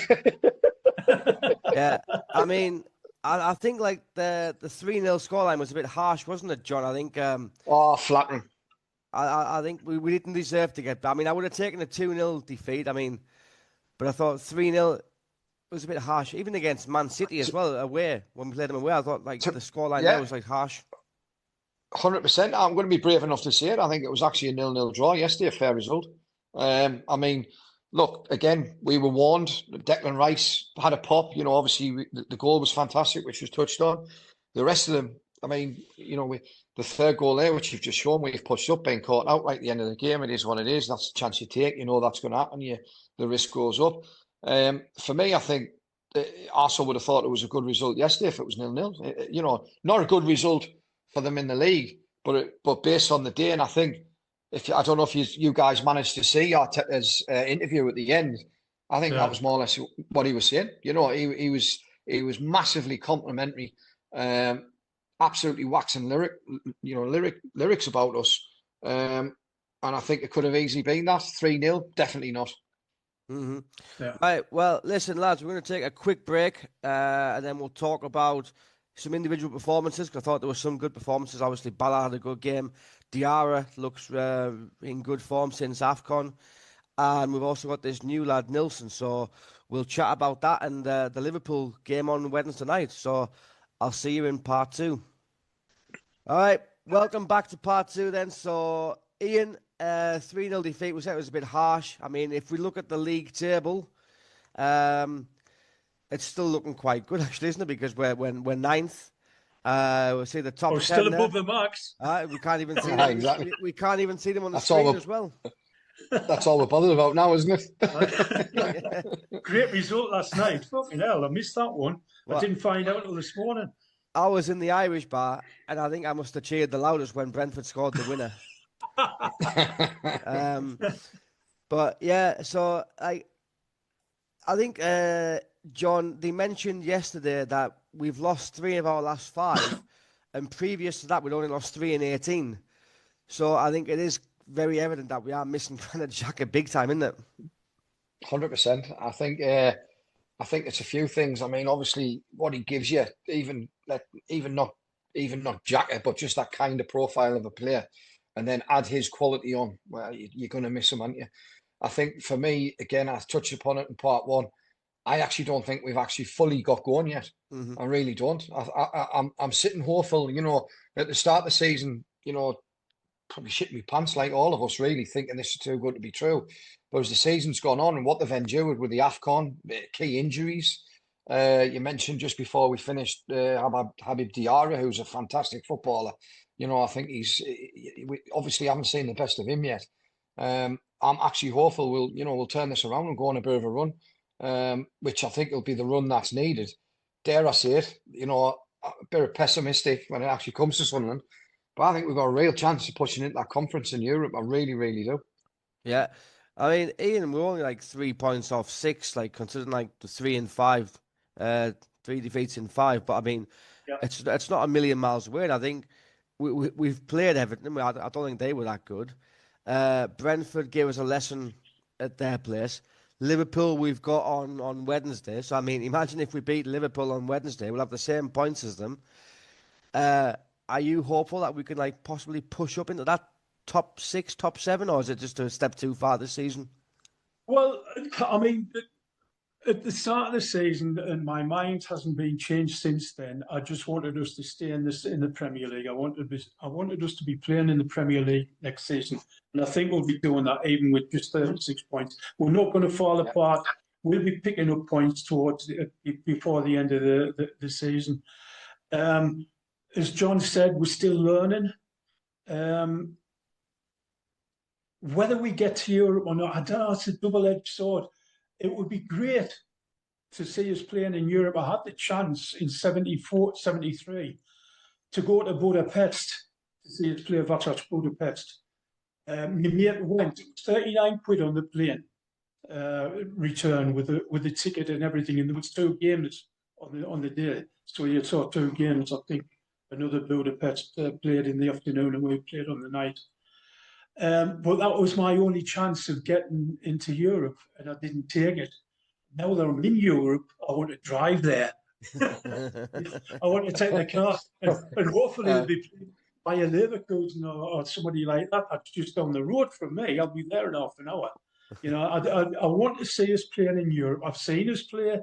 Yeah, I mean, I think like the 3-0 scoreline was a bit harsh, wasn't it, John? I think. Flattering. I think we didn't deserve to get. I mean, I would have taken a 2-0 defeat. I mean, but I thought 3-0 was a bit harsh, even against Man City as well, away, when we played them away. I thought like the scoreline there was like harsh. 100%. I'm going to be brave enough to say it. I think it was actually a 0-0 draw yesterday, a fair result. I mean, look, again, we were warned. Declan Rice had a pop. You know, obviously the goal was fantastic, which was touched on. The rest of them, I mean, you know, the third goal there, which you've just shown, we've pushed up, being caught out right at the end of the game. It is what it is. That's the chance you take. You know that's going to happen. The risk goes up. For me, I think Arsenal would have thought it was a good result yesterday if it was 0-0. You know, not a good result for them in the league, but based on the day, and I think I don't know if you guys managed to see Arteta's interview at the end. I think that was more or less what he was saying. You know, he was massively complimentary, absolutely waxing lyrics about us, and I think it could have easily been that 3-0. Definitely not. Mm-hmm. Yeah. Right. Well, listen, lads, we're going to take a quick break, and then we'll talk about some individual performances. Because I thought there were some good performances. Obviously, Ballard had a good game. Diarra looks in good form since AFCON, and we've also got this new lad Nilsson. So we'll chat about that and the Liverpool game on Wednesday night. So I'll see you in part 2. All right. Welcome back to part 2 then. So Ian. 3-0 defeat, we said it was a bit harsh. I mean, if we look at the league table, it's still looking quite good, actually, isn't it? Because we're ninth. We'll see the top 10 still above the marks. We can't even see them. Exactly. We can't even see them on the screen as well. That's all we're bothered about now, isn't it? Great result last night. Fucking hell, I missed that one. I didn't find out until this morning. I was in the Irish bar, and I think I must have cheered the loudest when Brentford scored the winner. But yeah, so I think John, they mentioned yesterday that we've lost 3 of our last 5, and previous to that we'd only lost 3 in 18. So I think it is very evident that we are missing Granit Xhaka big time, isn't it? 100%. I think it's a few things. I mean, obviously, what he gives you, even not Xhaka, but just that kind of profile of a player. And then add his quality on, well, you're going to miss him, aren't you? I think for me, again, I touched upon it in part 1. I actually don't think we've actually fully got going yet. Mm-hmm. I really don't. I'm sitting hopeful, you know, at the start of the season, you know, probably shitting my pants like all of us, really, thinking this is too good to be true. But as the season's gone on and what they've endured with the AFCON, key injuries, you mentioned just before we finished Habib Diarra, who's a fantastic footballer. You know, I think we obviously haven't seen the best of him yet. I'm actually hopeful we'll turn this around and go on a bit of a run, which I think will be the run that's needed. Dare I say it, you know, a bit pessimistic when it actually comes to Sunderland, but I think we've got a real chance of pushing into that conference in Europe. I really, really do. Yeah. I mean, Ian, we're only like 3 points off 6, like considering like the 3 and 5, 3 defeats in 5. But I mean, it's not a million miles away. And I think we've played Everton. I don't think they were that good. Brentford gave us a lesson at their place. Liverpool we've got on Wednesday. So I mean, imagine if we beat Liverpool on Wednesday, we'll have the same points as them. Are you hopeful that we can like possibly push up into that top 6, top 7, or is it just a step too far this season? Well, I mean, at the start of the season, and my mind hasn't been changed since then. I just wanted us to stay in the Premier League. I wanted us to be playing in the Premier League next season, and I think we'll be doing that even with just 36 points. We're not going to fall apart. We'll be picking up points before the end of the season. As John said, we're still learning. Whether we get to Europe or not, I don't know. It's a double-edged sword. It would be great to see us playing in Europe. I had the chance in 74, 73 to go to Budapest to see us play Vasas Budapest. My mate went, 39 quid on the plane return with the ticket and everything, and there was 2 games on the day. So you saw 2 games. I think another Budapest played in the afternoon, and we played on the night. But that was my only chance of getting into Europe, and I didn't take it. Now that I'm in Europe, I want to drive there. I want to take the car, and hopefully it'll be by a Leverkusen or somebody like that. That's just down the road from me. I'll be there in half an hour. You know, I want to see us playing in Europe. I've seen us play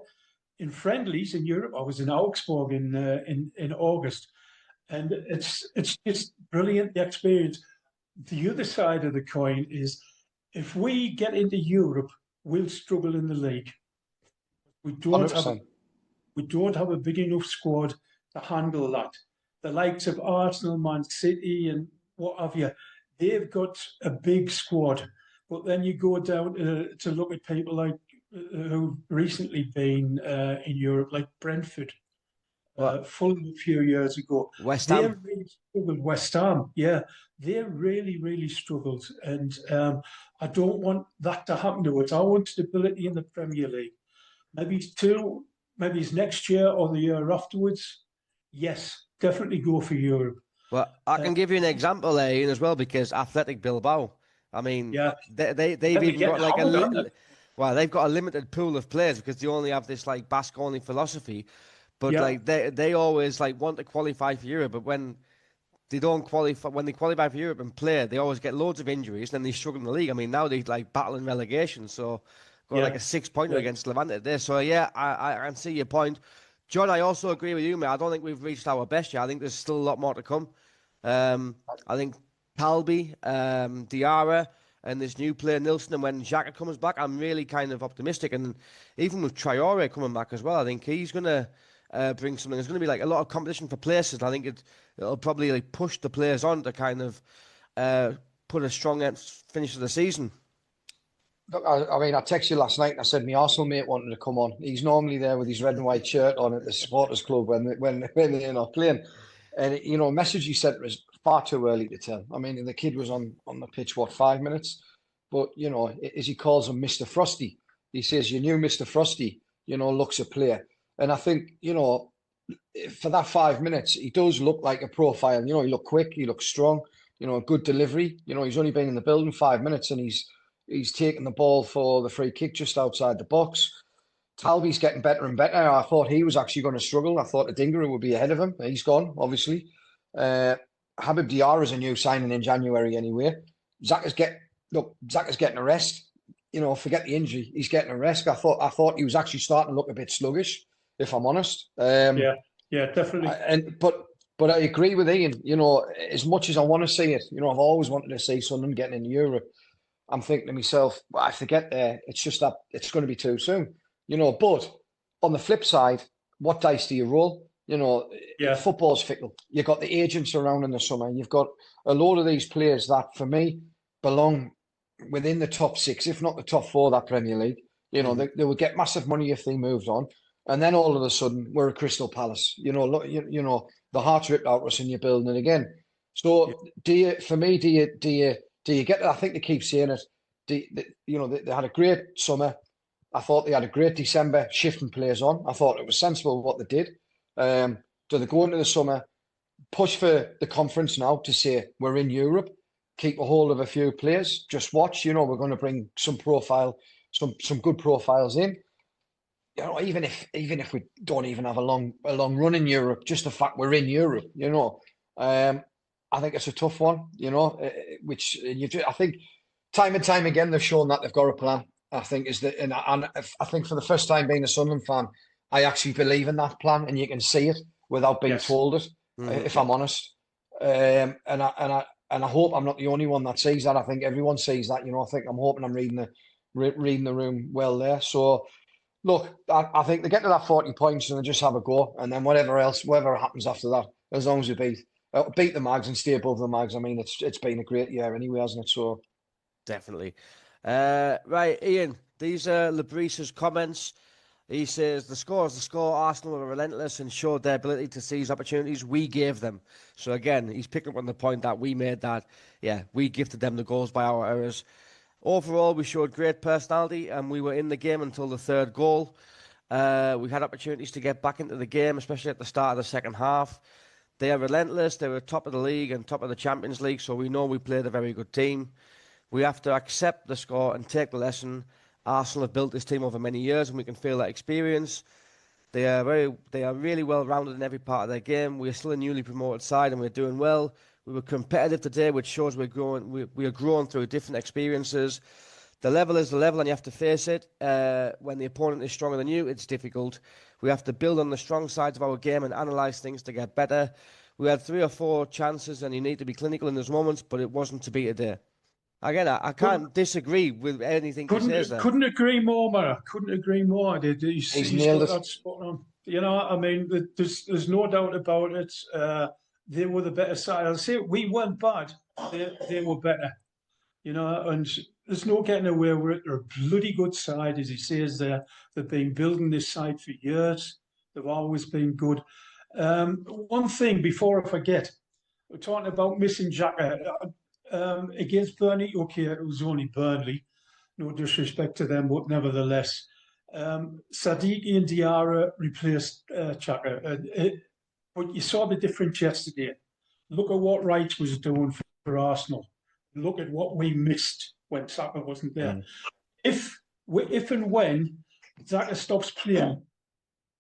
in friendlies in Europe. I was in Augsburg in August, and it's just brilliant, the experience. The other side of the coin is if we get into Europe, we'll struggle in the league. We don't have a big enough squad to handle that. The likes of Arsenal, Man City, and what have you, they've got a big squad. But then you go down to look at people like who've recently been in Europe, like Brentford, Fulham a few years ago. West Ham. They really struggled. West Ham, yeah, they really, really struggled. And I don't want that to happen to us. I want stability in the Premier League. Maybe it's next year or the year afterwards. Yes, definitely go for Europe. Well, I can give you an example there, Ian, as well, because Athletic Bilbao, I mean, yeah, they've even got like they've got a limited pool of players because they only have this like Basque only philosophy. But like they always like want to qualify for Europe, but when they don't qualify, when they qualify for Europe and play, they always get loads of injuries, and then they struggle in the league. I mean, now they're like battling relegation, so got like a 6-pointer against Levante there. So yeah, I can see your point. John, I also agree with you, mate. I don't think we've reached our best yet. I think there's still a lot more to come. I think Talby, Diarra, and this new player Nilsson, and when Xhaka comes back, I'm really kind of optimistic. And even with Traore coming back as well, I think he's going to bring something. There's going to be like a lot of competition for places. I think it'll probably like push the players on to kind of put a strong finish to the season. Look, I mean, I texted you last night and I said my Arsenal mate wanted to come on. He's normally there with his red and white shirt on at the supporters club when they're not playing. And you know, a message he sent was far too early to tell. I mean, the kid was on the pitch 5 minutes, but you know, as he calls him, Mr. Frosty. He says, "You knew Mr. Frosty, you know, looks a player." And I think, you know, for that 5 minutes, he does look like a profile. You know, he looked quick, he looked strong. You know, a good delivery. You know, he's only been in the building 5 minutes, and he's taken the ball for the free kick just outside the box. Talby's getting better and better. I thought he was actually going to struggle. I thought Adingra would be ahead of him. He's gone, obviously. Habib Diarra is a new signing in January anyway. Xhaka's getting a rest. You know, forget the injury. He's getting a rest. I thought he was actually starting to look a bit sluggish, if I'm honest. Yeah, definitely. But I agree with Ian. You know, as much as I want to see it, you know, I've always wanted to see Sunderland getting in Europe. I'm thinking to myself, well, if they get there, it's just that it's going to be too soon. You know, but on the flip side, what dice do you roll? You know, football's fickle. You've got the agents around in the summer. You've got a load of these players that, for me, belong within the top 6, if not the top 4 of that Premier League. You know, they would get massive money if they moved on. And then all of a sudden, we're a Crystal Palace. You know, look, you know, the heart's ripped out of us and you're building it again. So do you get, I think they keep saying it, you know, they had a great summer. I thought they had a great December shifting players on. I thought it was sensible what they did. Do they go into the summer, push for the conference now to say we're in Europe, keep a hold of a few players, just watch, you know, we're going to bring some good profiles in. You know, even if we don't even have a long run in Europe, just the fact we're in Europe, you know, I think it's a tough one, you know, I think time and time again, they've shown that they've got a plan. I think and I think for the first time being a Sunderland fan, I actually believe in that plan, and you can see it without being told it. If I'm honest, and I hope I'm not the only one that sees that. I think everyone sees that. You know, I'm hoping I'm reading the room well there. So look, I think they get to that 40 points and they just have a go, and then whatever happens after that, as long as we beat the Mags and stay above the Mags. I mean, it's been a great year anyway, hasn't it? So Definitely. Right, Ian, these are Labrisa's comments. He says, the score is the score. Arsenal were relentless and showed their ability to seize opportunities we gave them. So again, he's picking up on the point that we made that, we gifted them the goals by our errors. Overall, we showed great personality and we were in the game until the third goal. We had opportunities to get back into the game, especially at the start of the second half. They are relentless. They were top of the league and top of the Champions League, so we know we played a very good team. We have to accept the score and take the lesson. Arsenal have built this team over many years, and we can feel that experience. They are really well rounded in every part of their game. We are still a newly promoted side, and we're doing well. We were competitive today, which shows we're growing. We are growing through different experiences. The level is the level, and you have to face it. When the opponent is stronger than you, it's difficult. We have to build on the strong sides of our game and analyse things to get better. We had 3 or 4 chances, and you need to be clinical in those moments, but it wasn't to be today. Again, I can't disagree with anything he says there. Couldn't agree more, man. Couldn't agree more. He's nailed it. That spot on. You know, I mean, there's no doubt about it. They were the better side. I'll say we weren't bad. They were better. You know, and there's no getting away with it. They're a bloody good side, as he says there. They've been building this side for years. They've always been good. One thing before I forget, we're talking about missing Xhaka. Against Burnley, okay, it was only Burnley. No disrespect to them, but nevertheless. Sadiki and Diarra replaced Xhaka. But you saw the difference yesterday. Look at what Wright was doing for Arsenal. Look at what we missed when Xhaka wasn't there. If and when Xhaka stops playing,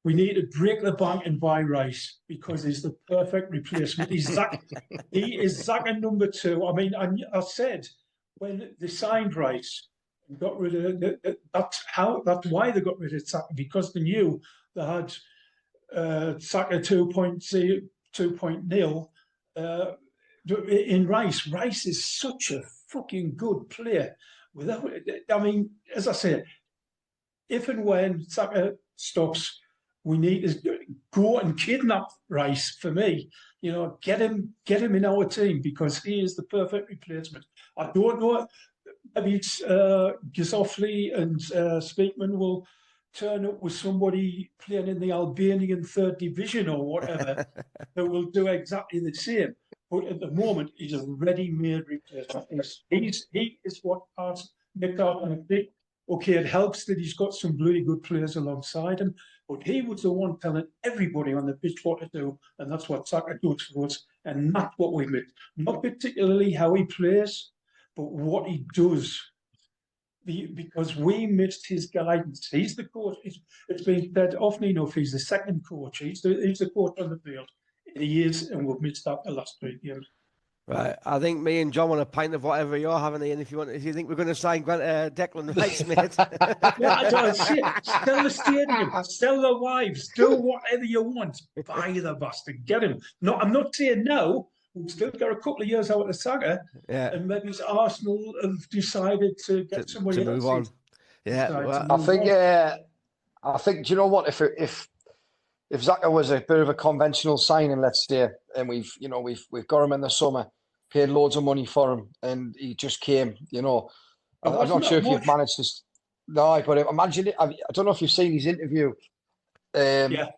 we need to break the bank and buy Rice because he's the perfect replacement. He is Xhaka number 2. I mean, I said when they signed Rice and got rid of that's why they got rid of Xhaka, because they knew they had Xhaka 2.0 in Rice. Rice is such a fucking good player. I mean, as I said, if and when Xhaka stops, we need to go and kidnap Rice. For me, you know, get him in our team because he is the perfect replacement. I don't know. Maybe it's Gazofli and Speakman will turn up with somebody playing in the Albanian 3rd division or whatever that will do exactly the same. But at the moment, he's a ready-made replacement. He is what Nick Darwin did. Okay, it helps that he's got some really good players alongside him, but he was the one telling everybody on the pitch what to do, and that's what Xhaka does for us, and that's what we missed. Not particularly how he plays, but what he does, because we missed his guidance. He's the coach. It's been said often enough, he's the second coach. He's the coach on the field. He is, and we've missed that the last 3 years. Right, I think me and John want a pint of whatever you're having, Ian. If you think we're going to sign Declan Rice, mate. Sell the stadium, sell the wives, do whatever you want. Buy the bastard, get him. No, I'm not saying no. We've still got a couple of years out of the saga, and maybe Arsenal have decided to get somebody to move on. Yeah, well, I think. Do you know what? If Xhaka was a bit of a conventional signing, let's say, and we've got him in the summer, paid loads of money for him, and he just came, I'm not sure if you've managed to. No, but imagine it. I don't know if you've seen his interview. BBC.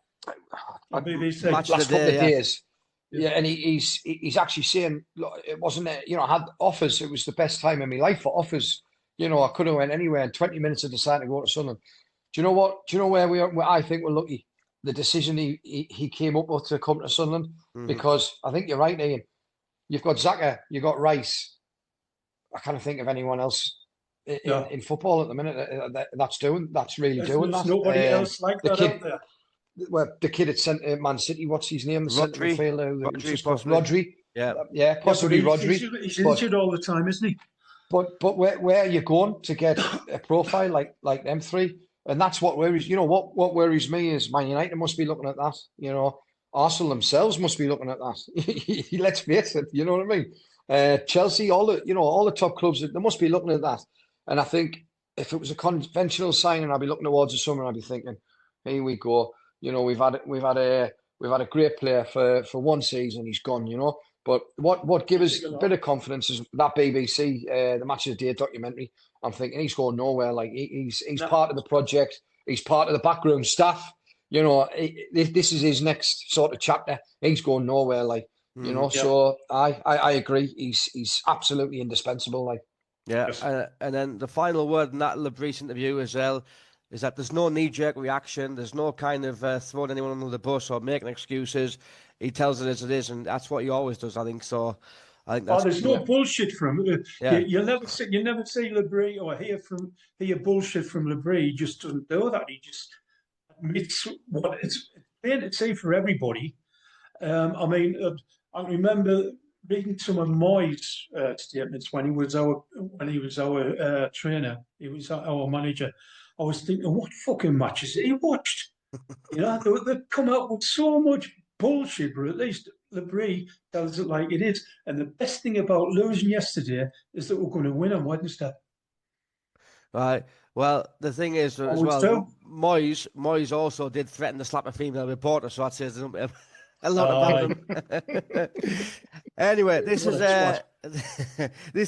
Last couple of days. Yeah, and he's actually saying, look, it wasn't, I had offers. It was the best time in my life for offers. I could have went anywhere in 20 minutes. I decided to go to Sunderland. Do you know what? Do you know where we are? Where I think we're lucky. The decision he came up with to come to Sunderland, because I think you're right, Ian. You've got Xhaka, you've got Rice. I can't think of anyone else in football at the minute that's really doing that. There's nobody else like that out there. Well, the kid at centre Man City, what's his name? The centre midfielder, Rodri. Yeah, possibly Rodri. He's injured all the time, isn't he? But where are you going to get a profile like them three? And that's what worries. What worries me is Man United must be looking at that. Arsenal themselves must be looking at that. Let's face it. You know what I mean? Chelsea, all the top clubs, they must be looking at that. And I think if it was a conventional signing, I'd be looking towards the summer. I'd be thinking, here we go. You know, we've had a great player for one season. He's gone. You know, but what gives us a bit of confidence is that BBC the Match of the Day documentary. I'm thinking he's going nowhere. Like he's part of the project. He's part of the backroom staff. You know, this is his next sort of chapter. He's going nowhere. Like you know, so I agree. He's absolutely indispensable. Like. Yeah, and then the final word in that Lebris interview as well is that there's no knee-jerk reaction. There's no kind of throwing anyone under the bus or making excuses. He tells it as it is, and that's what he always does, I think. So I think that's... there's no bullshit from him. You never see Lebris or hear bullshit from Lebris. He just doesn't do that. He just admits what it's plain to see for everybody. I mean, I remember reading some of Moyes' statements when he was our trainer. He was our manager. I was thinking, what fucking matches he watched? You know, they come out with so much bullshit, but at least Lebris tells it like it is. And the best thing about losing yesterday is that we're going to win on Wednesday. Right. Well, the thing is as well, Moyes also did threaten to slap a female reporter, so that says a lot about him. Anyway, this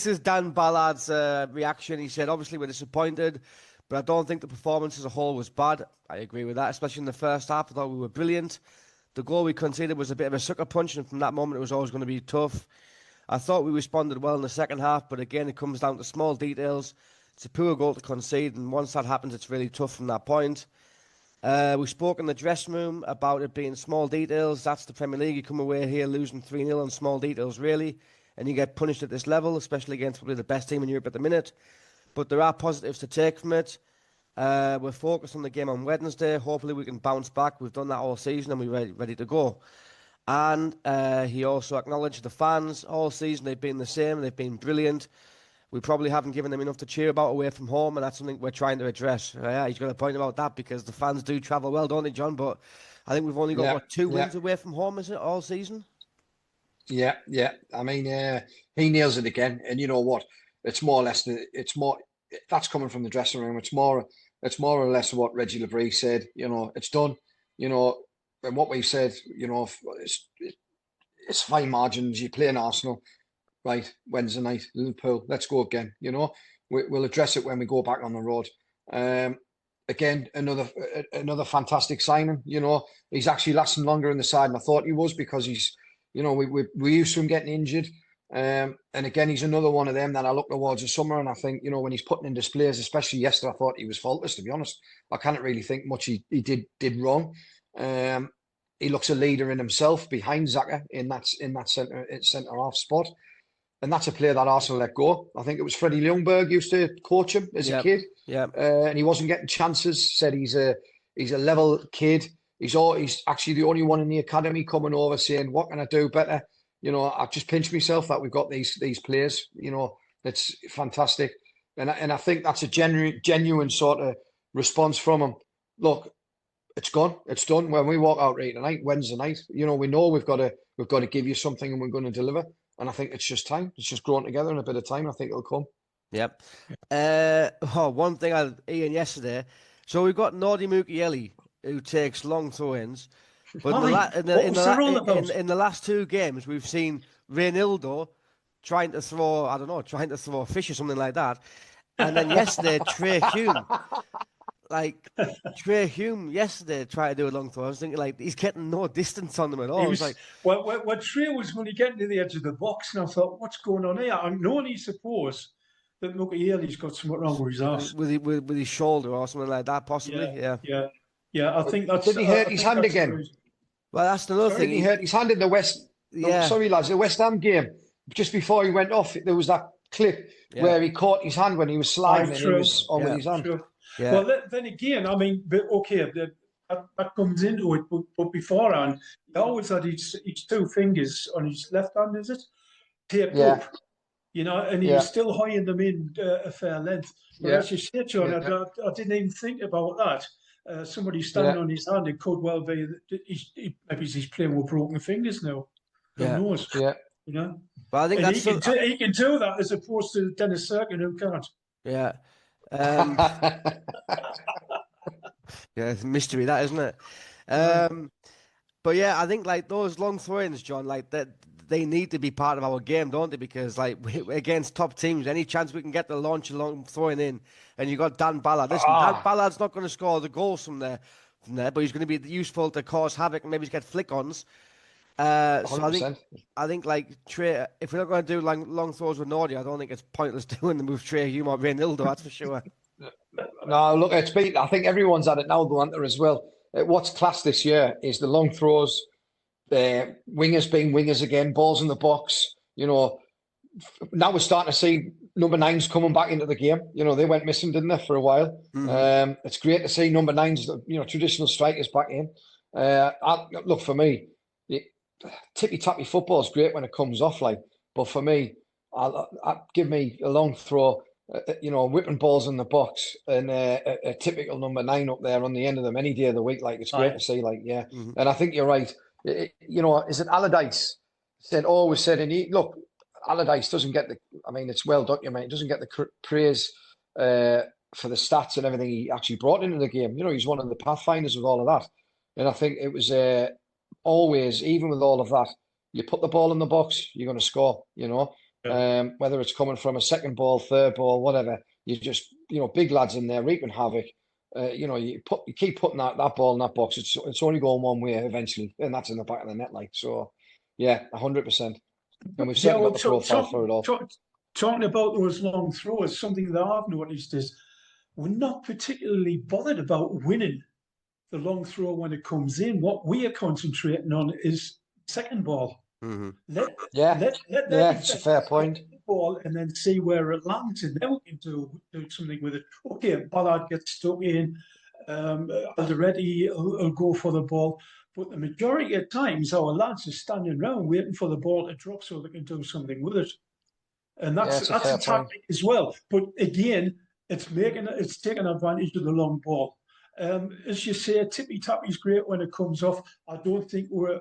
is Dan Ballard's reaction. He said, obviously, we're disappointed, but I don't think the performance as a whole was bad. I agree with that, especially in the first half. I thought we were brilliant. The goal we conceded was a bit of a sucker punch, and from that moment, it was always going to be tough. I thought we responded well in the second half, but again, it comes down to small details. It's a poor goal to concede, and once that happens, it's really tough from that point. We spoke in the dressing room about it being small details. That's the Premier League. You come away here losing 3-0 on small details, really, and you get punished at this level, especially against probably the best team in Europe at the minute. But there are positives to take from it. We're focused on the game on Wednesday. Hopefully we can bounce back. We've done that all season and we're ready to go. And he also acknowledged the fans all season. They've been the same. They've been brilliant. We probably haven't given them enough to cheer about away from home, and that's something we're trying to address. Yeah, he's got a point about that because the fans do travel well, don't they, John? But I think we've only got, two wins away from home, is it, all season? Yeah. I mean, he nails it again. And you know what? It's more or less, that's coming from the dressing room. It's more or less what Reggie Lebris said. You know, it's done. You know, and what we've said, you know, it's fine margins. You play in Arsenal. Right, Wednesday night, Liverpool, let's go again. You know, we'll address it when we go back on the road. Again, another fantastic signing. You know, he's actually lasting longer in the side than I thought he was because he's, you know, we used to him getting injured. And again, he's another one of them that I look towards the summer. And I think, you know, when he's putting in displays, especially yesterday, I thought he was faultless, to be honest. I can't really think much he did wrong. He looks a leader in himself behind Xhaka in that centre half spot. And that's a player that Arsenal let go. I think it was Freddie Ljungberg used to coach him as a kid. Yeah. And he wasn't getting chances. Said he's a level kid. He's actually the only one in the academy coming over saying, what can I do better? You know, I've just pinched myself that we've got these players. You know, it's fantastic. And I think that's a genuine sort of response from him. Look, it's gone. It's done. When we walk out right tonight, Wednesday night, you know, we know we've got to give you something and we're going to deliver. And I think it's just time. It's just growing together in a bit of time. I think it'll come. Yep. One thing Ian yesterday. So we've got Nordi Mukiele who takes long throw-ins. But in the last two games, we've seen Reynaldo trying to throw a fish or something like that. And then yesterday, Trey Hume yesterday tried to do a long throw. I was thinking, like, he's getting no distance on them at all. When Trey was when he getting to the edge of the box, and I thought, what's going on here? I can only suppose that Mukiele's got something wrong with his arse. With his shoulder or something like that, possibly. Yeah. I think that's. Did he hurt his hand again? Well, that's another thing. He hurt his hand in the West. Yeah. Sorry, lads, the West Ham game. Just before he went off, there was that clip where he caught his hand when he was sliding and he was on with his hand. True. Yeah. Well, then again, I mean, that comes into it. But beforehand, he always had his two fingers on his left hand, is it? Taped up, you know, and he was still hoying them in a fair length. But as you said, John, I didn't even think about that. Somebody standing on his hand, it could well be that maybe he's playing with broken fingers now. Who knows? Yeah. You know? But I think he can do that as opposed to Dennis Serkin, who can't. Yeah. Yeah, it's a mystery that, isn't it? But yeah, I think like those long throw-ins, John, like that they need to be part of our game, don't they? Because like against top teams, any chance we can get to launch a long throwing in, and you got Dan Ballard. Listen, Dan Ballard's not going to score the goals from there, but he's going to be useful to cause havoc and maybe get flick-ons. So I think like Trey, if we're not going to do long throws with Nordy, I don't think it's pointless doing the move Trey Hume or Reynildo, that's for sure. No, look, I think everyone's at it now, though, aren't there, as well. What's class this year is the long throws, wingers being wingers again, balls in the box. You know, now we're starting to see number nines coming back into the game. You know, they went missing, didn't they, for a while? Mm-hmm. It's great to see number nines, you know, traditional strikers back in. Look, for me, tippy-tappy football is great when it comes off, like, but for me, I'll give me a long throw, you know, whipping balls in the box and a typical number 9 up there on the end of them any day of the week. Like, it's great to see, like, yeah. Mm-hmm. And I think you're right. You know, is it Allardyce always said, and look, Allardyce doesn't get it's well documented, doesn't get the praise for the stats and everything he actually brought into the game. You know, he's one of the pathfinders of all of that. And I think it was always, even with all of that, you put the ball in the box, you're going to score, you know. Yeah. Whether it's coming from a second ball, third ball, whatever, you just, you know, big lads in there reaping havoc. You know, you keep putting that ball in that box. It's only going one way eventually, and that's in the back of the net. Like, so, yeah, 100%. And we've certainly got the profile for it all. Talking about those long throws, something that I've noticed is we're not particularly bothered about winning the long throw when it comes in. What we are concentrating on is second ball. Mm-hmm. Let it's a fair point. Ball and then see where it lands, and then we can do something with it. Okay, Ballard gets stuck in. Alderete will go for the ball, but the majority of times our lads are standing around waiting for the ball to drop so they can do something with it, and that's a tactic as well. But again, it's taking advantage of the long ball. As you say, tippy-tappy is great when it comes off. I don't think we're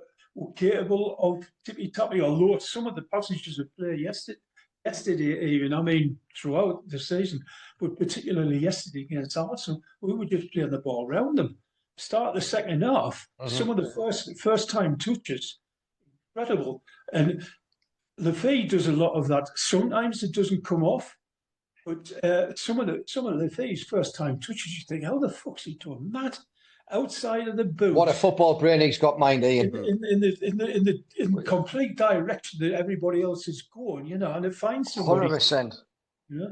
capable of tippy-tappy, although some of the passages of play yesterday even, I mean, throughout the season, but particularly yesterday against Arsenal, we were just playing the ball around them. Start the second half, some of the first-time touches, incredible. And Lafay does a lot of that. Sometimes it doesn't come off, but some of Lafay's first-time touches, you think, how the fuck's he doing that? Outside of the boot. What a football brain he's got, mind, Ian. In the complete direction that everybody else is going, you know, and it finds somebody. 100%. Yeah.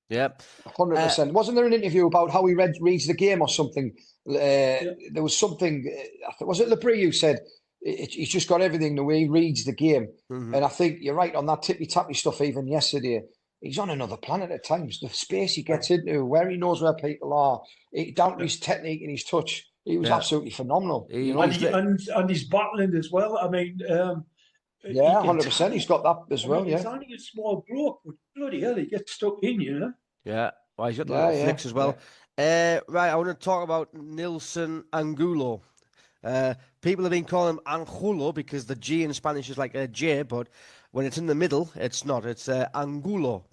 Yep. 100%. Wasn't there an interview about how he reads the game or something? There was something. Was it Labrie who said he's just got everything the way he reads the game? Mm-hmm. And I think you're right on that tippy tappy stuff. Even yesterday, he's on another planet at times. The space he gets into, where he knows where people are, down to his technique and his touch, he was absolutely phenomenal. And he's battling as well. I mean, 100%. He's got that as well. He's only a small bloke, but bloody hell, he gets stuck in, you know. Yeah, well, he's got the little flicks as well. Yeah. Right, I want to talk about Nilson Angulo. People have been calling him Angulo because the G in Spanish is like a J, but when it's in the middle, it's not. It's Angulo.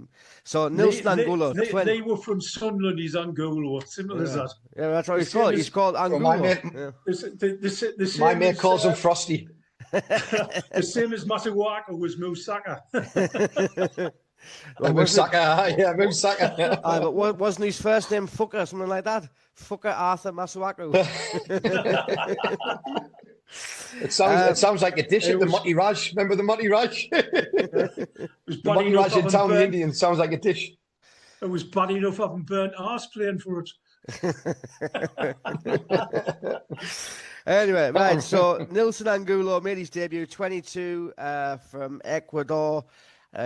So Nilson Angulo. They were from Sunderland. He's Angulo. Simple as that. Yeah, that's what he's called. He's called Angulo. My mate calls him Frosty. The same as Masuaku was Musaka. Musaka. But wasn't his first name Fucker, something like that? Fucker Arthur Masuaku. It sounds like a dish at the Motti Raj. Remember the Motti Raj? The Motti Raj in town, the Indian, sounds like a dish. It was bad enough having burnt arse playing for it. Anyway, right, so Nilson Angulo made his debut, 22, from Ecuador.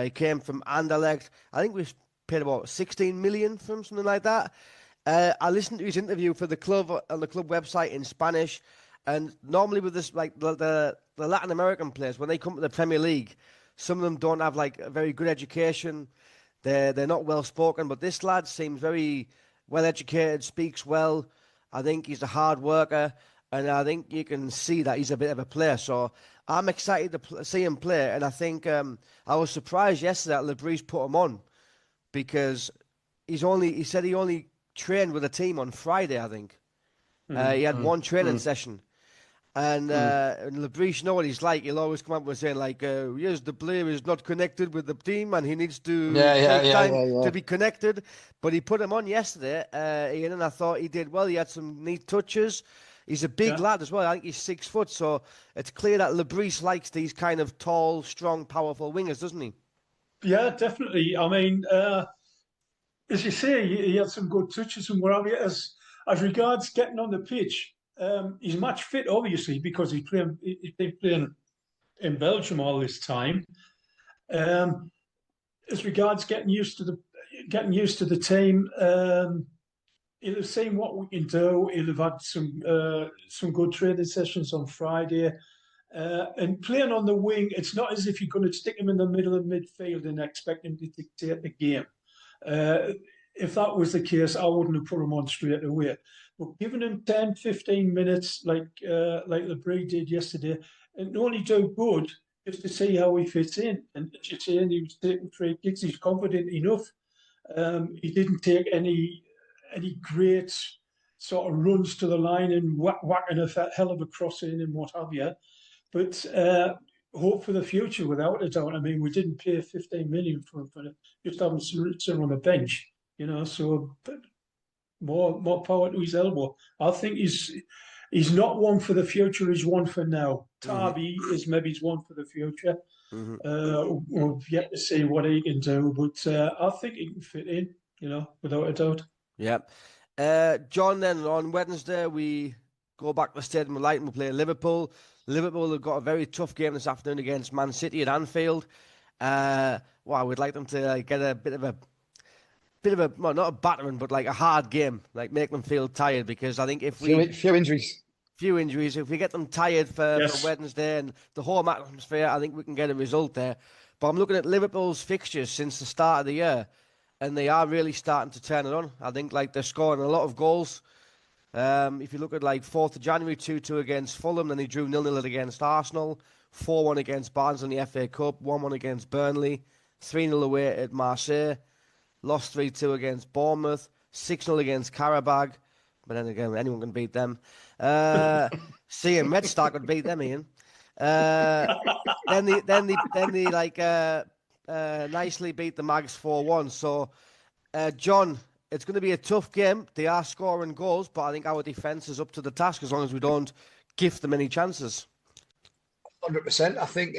He came from Anderlecht. I think we paid about 16 million for him, something like that. I listened to his interview for the club on the club website in Spanish. And normally with this, like the Latin American players, when they come to the Premier League, some of them don't have like a very good education. They're not well spoken, but this lad seems very well educated, speaks well. I think he's a hard worker, and I think you can see that he's a bit of a player. So I'm excited to see him play, and I think I was surprised yesterday that Labrie put him on because he said he only trained with a team on Friday, I think. He had one training session. And Labriche, know what he's like. He'll always come up with saying, like, yes, the player is not connected with the team and he needs to take time to be connected. But he put him on yesterday, Ian, and I thought he did well. He had some neat touches. He's a big lad as well. I think he's 6 foot. So it's clear that Labriche likes these kind of tall, strong, powerful wingers, doesn't he? Yeah, definitely. I mean, as you say, he had some good touches and what have you. As regards getting on the pitch, he's match fit, obviously, because he's been playing in Belgium all this time. As regards getting used to the team, he'll have seen what we can do. He'll have had some good training sessions on Friday. And playing on the wing, it's not as if you're going to stick him in the middle of midfield and expect him to dictate the game. If that was the case, I wouldn't have put him on straight away. But giving him 10, 15 minutes like Labrie did yesterday, and only do good just to see how he fits in. And as you're saying, he was taking free kicks. He's confident enough. He didn't take any great sort of runs to the line and whacking a hell of a cross in and what have you. But hope for the future, without a doubt. I mean, we didn't pay 15 million for him, for just having sitting on the bench, so more power to his elbow. I think he's not one for the future, he's one for now. Tarby is maybe he's one for the future. We'll yet to see what he can do, but I think he can fit in, without a doubt. Yeah. John, then on Wednesday, we go back to the Stadium of Light and we play Liverpool. Liverpool have got a very tough game this afternoon against Man City at Anfield. We'd like them to get a bit of a, well, not a battering, but like a hard game, like make them feel tired, because I think if we... Few injuries. If we get them tired for Wednesday and the home atmosphere, I think we can get a result there. But I'm looking at Liverpool's fixtures since the start of the year, and they are really starting to turn it on. I think they're scoring a lot of goals. If you look at 4th of January, 2-2 against Fulham, then they drew 0-0 against Arsenal, 4-1 against Barnes in the FA Cup, 1-1 against Burnley, 3-0 away at Marseille, lost 3-2 against Bournemouth, 6-0 against Karabag, but then again, anyone can beat them. Seeing Red Star could beat them, Ian. Then they nicely beat the Mags 4-1. So, John, it's going to be a tough game. They are scoring goals, but I think our defence is up to the task as long as we don't gift them any chances. 100%. I think,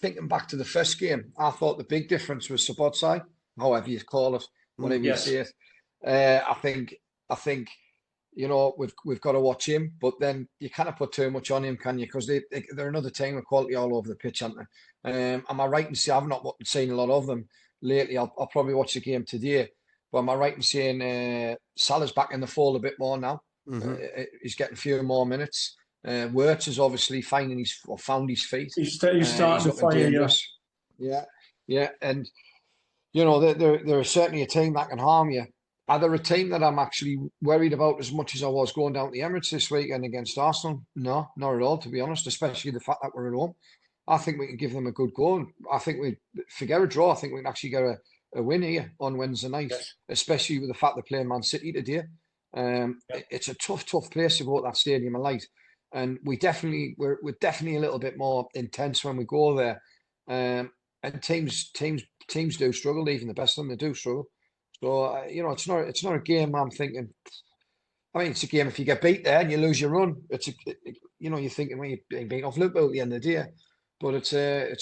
thinking back to the first game, I thought the big difference was Sobotsai, however you call it, whatever you say it. I think we've got to watch him, but then you can't put too much on him, can you? Because they're another team with quality all over the pitch, aren't they? Am I right in saying I've not seen a lot of them lately? I'll probably watch the game today. But am I right in saying Salah's back in the fold a bit more now? He's getting a few more minutes. Wirtz is obviously found his feet. He's starting to fire, yeah. And they're certainly a team that can harm you. Are they a team that I'm actually worried about as much as I was going down to the Emirates this weekend against Arsenal? No, not at all, to be honest, especially the fact that we're at home. I think we can give them a good go. I think we forget a draw. I think we can actually get a win here on Wednesday night, especially with the fact they're playing Man City today. It's a tough place to go to that Stadium of Light. And we're definitely a little bit more intense when we go there. And teams do struggle, even the best of them, they do struggle. So, it's not a game I'm thinking. I mean, it's a game if you get beat there and you lose your run. You're thinking, well, you're being beat off Liverpool at the end of the day. But it's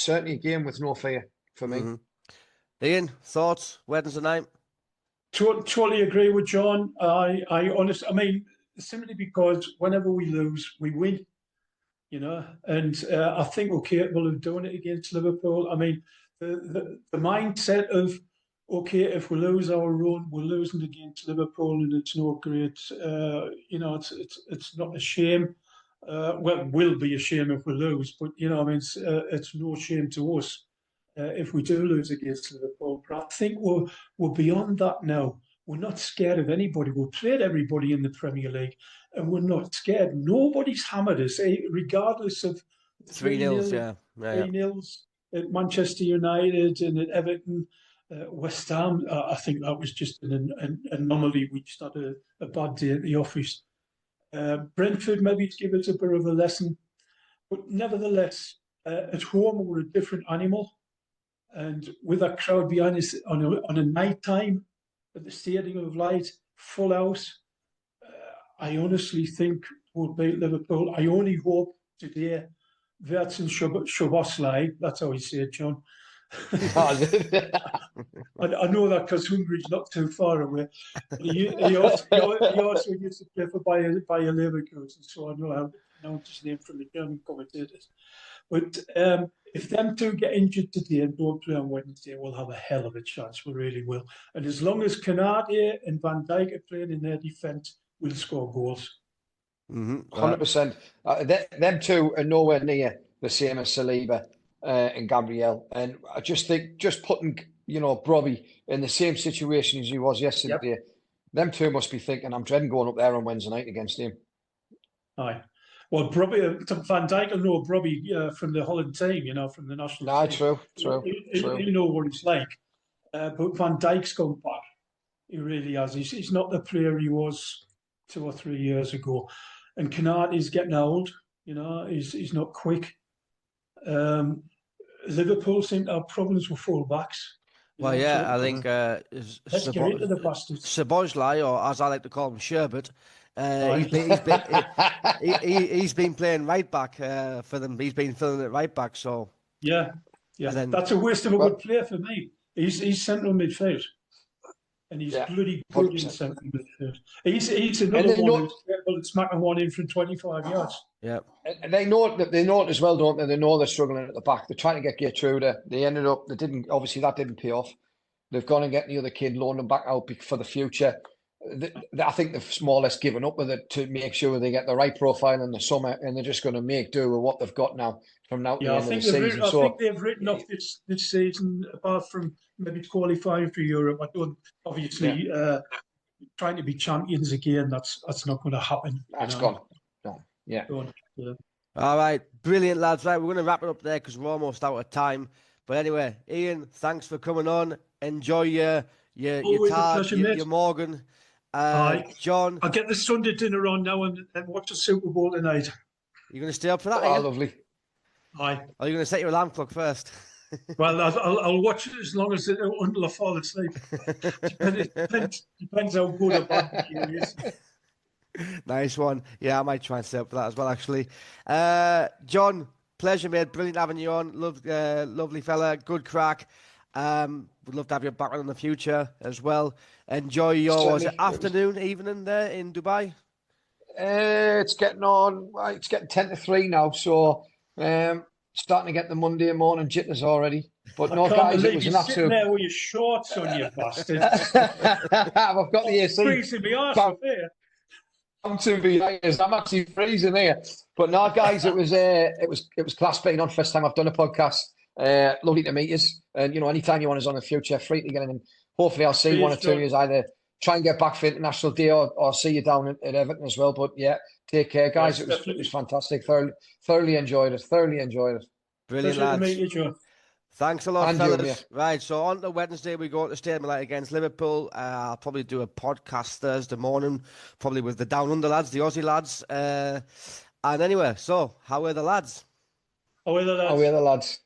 certainly a game with no fear for me. Ian, thoughts? Wednesday night? Totally agree with John. I mean, simply because whenever we lose, we win. And I think we're capable of doing it against Liverpool. I mean, the mindset of, okay, if we lose our run, we're losing against Liverpool, and it's no great. It's not a shame. Well, it will be a shame if we lose, but it's no shame to us if we do lose against Liverpool. But I think we're beyond that now. We're not scared of anybody. We've played everybody in the Premier League, and we're not scared. Nobody's hammered us, regardless of 3-0, 3-0 at Manchester United and at Everton. West Ham, I think that was just an anomaly. We just had a bad day at the office. Brentford maybe give us a bit of a lesson, but nevertheless, at home we're a different animal, and with a crowd behind us on a night time at the Stadium of Light, full house, I honestly think we'll beat Liverpool. I only hope today Verts and Szoboszlai, that's how you say it, John. I know that because Hungary's not too far away. He also used to play for Bayer Leverkusen, so I know how to pronounce his name from the German commentators. But if them two get injured today and don't play on Wednesday, we'll have a hell of a chance. We really will. And as long as Canate and Van Dijk are playing in their defence, we'll score goals. 100%. Them two are nowhere near the same as Saliba and Gabriel. And I just think, just putting, Brobbey in the same situation as he was yesterday, them two must be thinking, I'm dreading going up there on Wednesday night against him. Aye. Well, Brobbey, Van Dijk will know Brobbey from the Holland team, from the national team. True. He'll know what it's like. But Van Dijk's gone back. He really has. He's not the player he was 2 or 3 years ago. And Canate is getting old. He's not quick. Liverpool seem to have problems with full-backs. Well, I think Szoboszlai, or as I like to call him, Sherbet, he's been playing right back for them. He's been filling it right back. So yeah. Then, that's a waste of a good player for me. He's central midfield, and he's bloody good in central midfield. He's another one who's capable of smacking one in from 25 yards. Yeah, and they know it as well, don't they? They know they're struggling at the back. They're trying to get Gertrude. They ended up. They didn't. Obviously, that didn't pay off. They've gone and get the other kid, loaned them back out for the future. I think they've more or less given up with it to make sure they get the right profile in the summer, and they're just going to make do with what they've got now from now to the end of the season. I think they've written off this season, apart from maybe qualifying for Europe. I don't obviously trying to be champions again. That's not going to happen. That's gone. No. Yeah. All right, brilliant lads. Right, we're going to wrap it up there because we're almost out of time. But anyway, Ian, thanks for coming on. Enjoy your Tard, your Morgan. John, I'll get the Sunday dinner on now and watch the Super Bowl tonight. You're going to stay up for that? Oh, lovely. Aye. Are you going to set your alarm clock first? Well, I'll watch it as long as until I fall asleep. Depends how good or bad the game is. Nice one. Yeah, I might try and stay up for that as well, actually. John, pleasure, mate. Brilliant having you on. Lovely fella. Good crack. Would love to have you back on in the future as well. Enjoy your afternoon, evening there in Dubai. It's getting on. It's getting 10 to 3 now, so starting to get the Monday morning jitters already. But no, guys, it was an absolute. Sitting there with your shorts on, you bastard. I've got the AC. Freezing me arse up here. I'm actually freezing here. But no, guys, it was class being on. First time I've done a podcast. Lovely to meet you. And anytime you want us on in the future, free to get in. And hopefully, I'll see one or two years either try and get back for International Day or see you down at Everton as well. But yeah, take care, guys. Yes, it was fantastic. Thoroughly enjoyed it. Brilliant, pleasure lads. To meet you, Joe. Thanks a lot, fellas. Right, so on to Wednesday, we go to Stadium Light against Liverpool. I'll probably do a podcast Thursday morning, probably with the Down Under lads, the Aussie lads. And anyway, so how are the lads? How are the lads?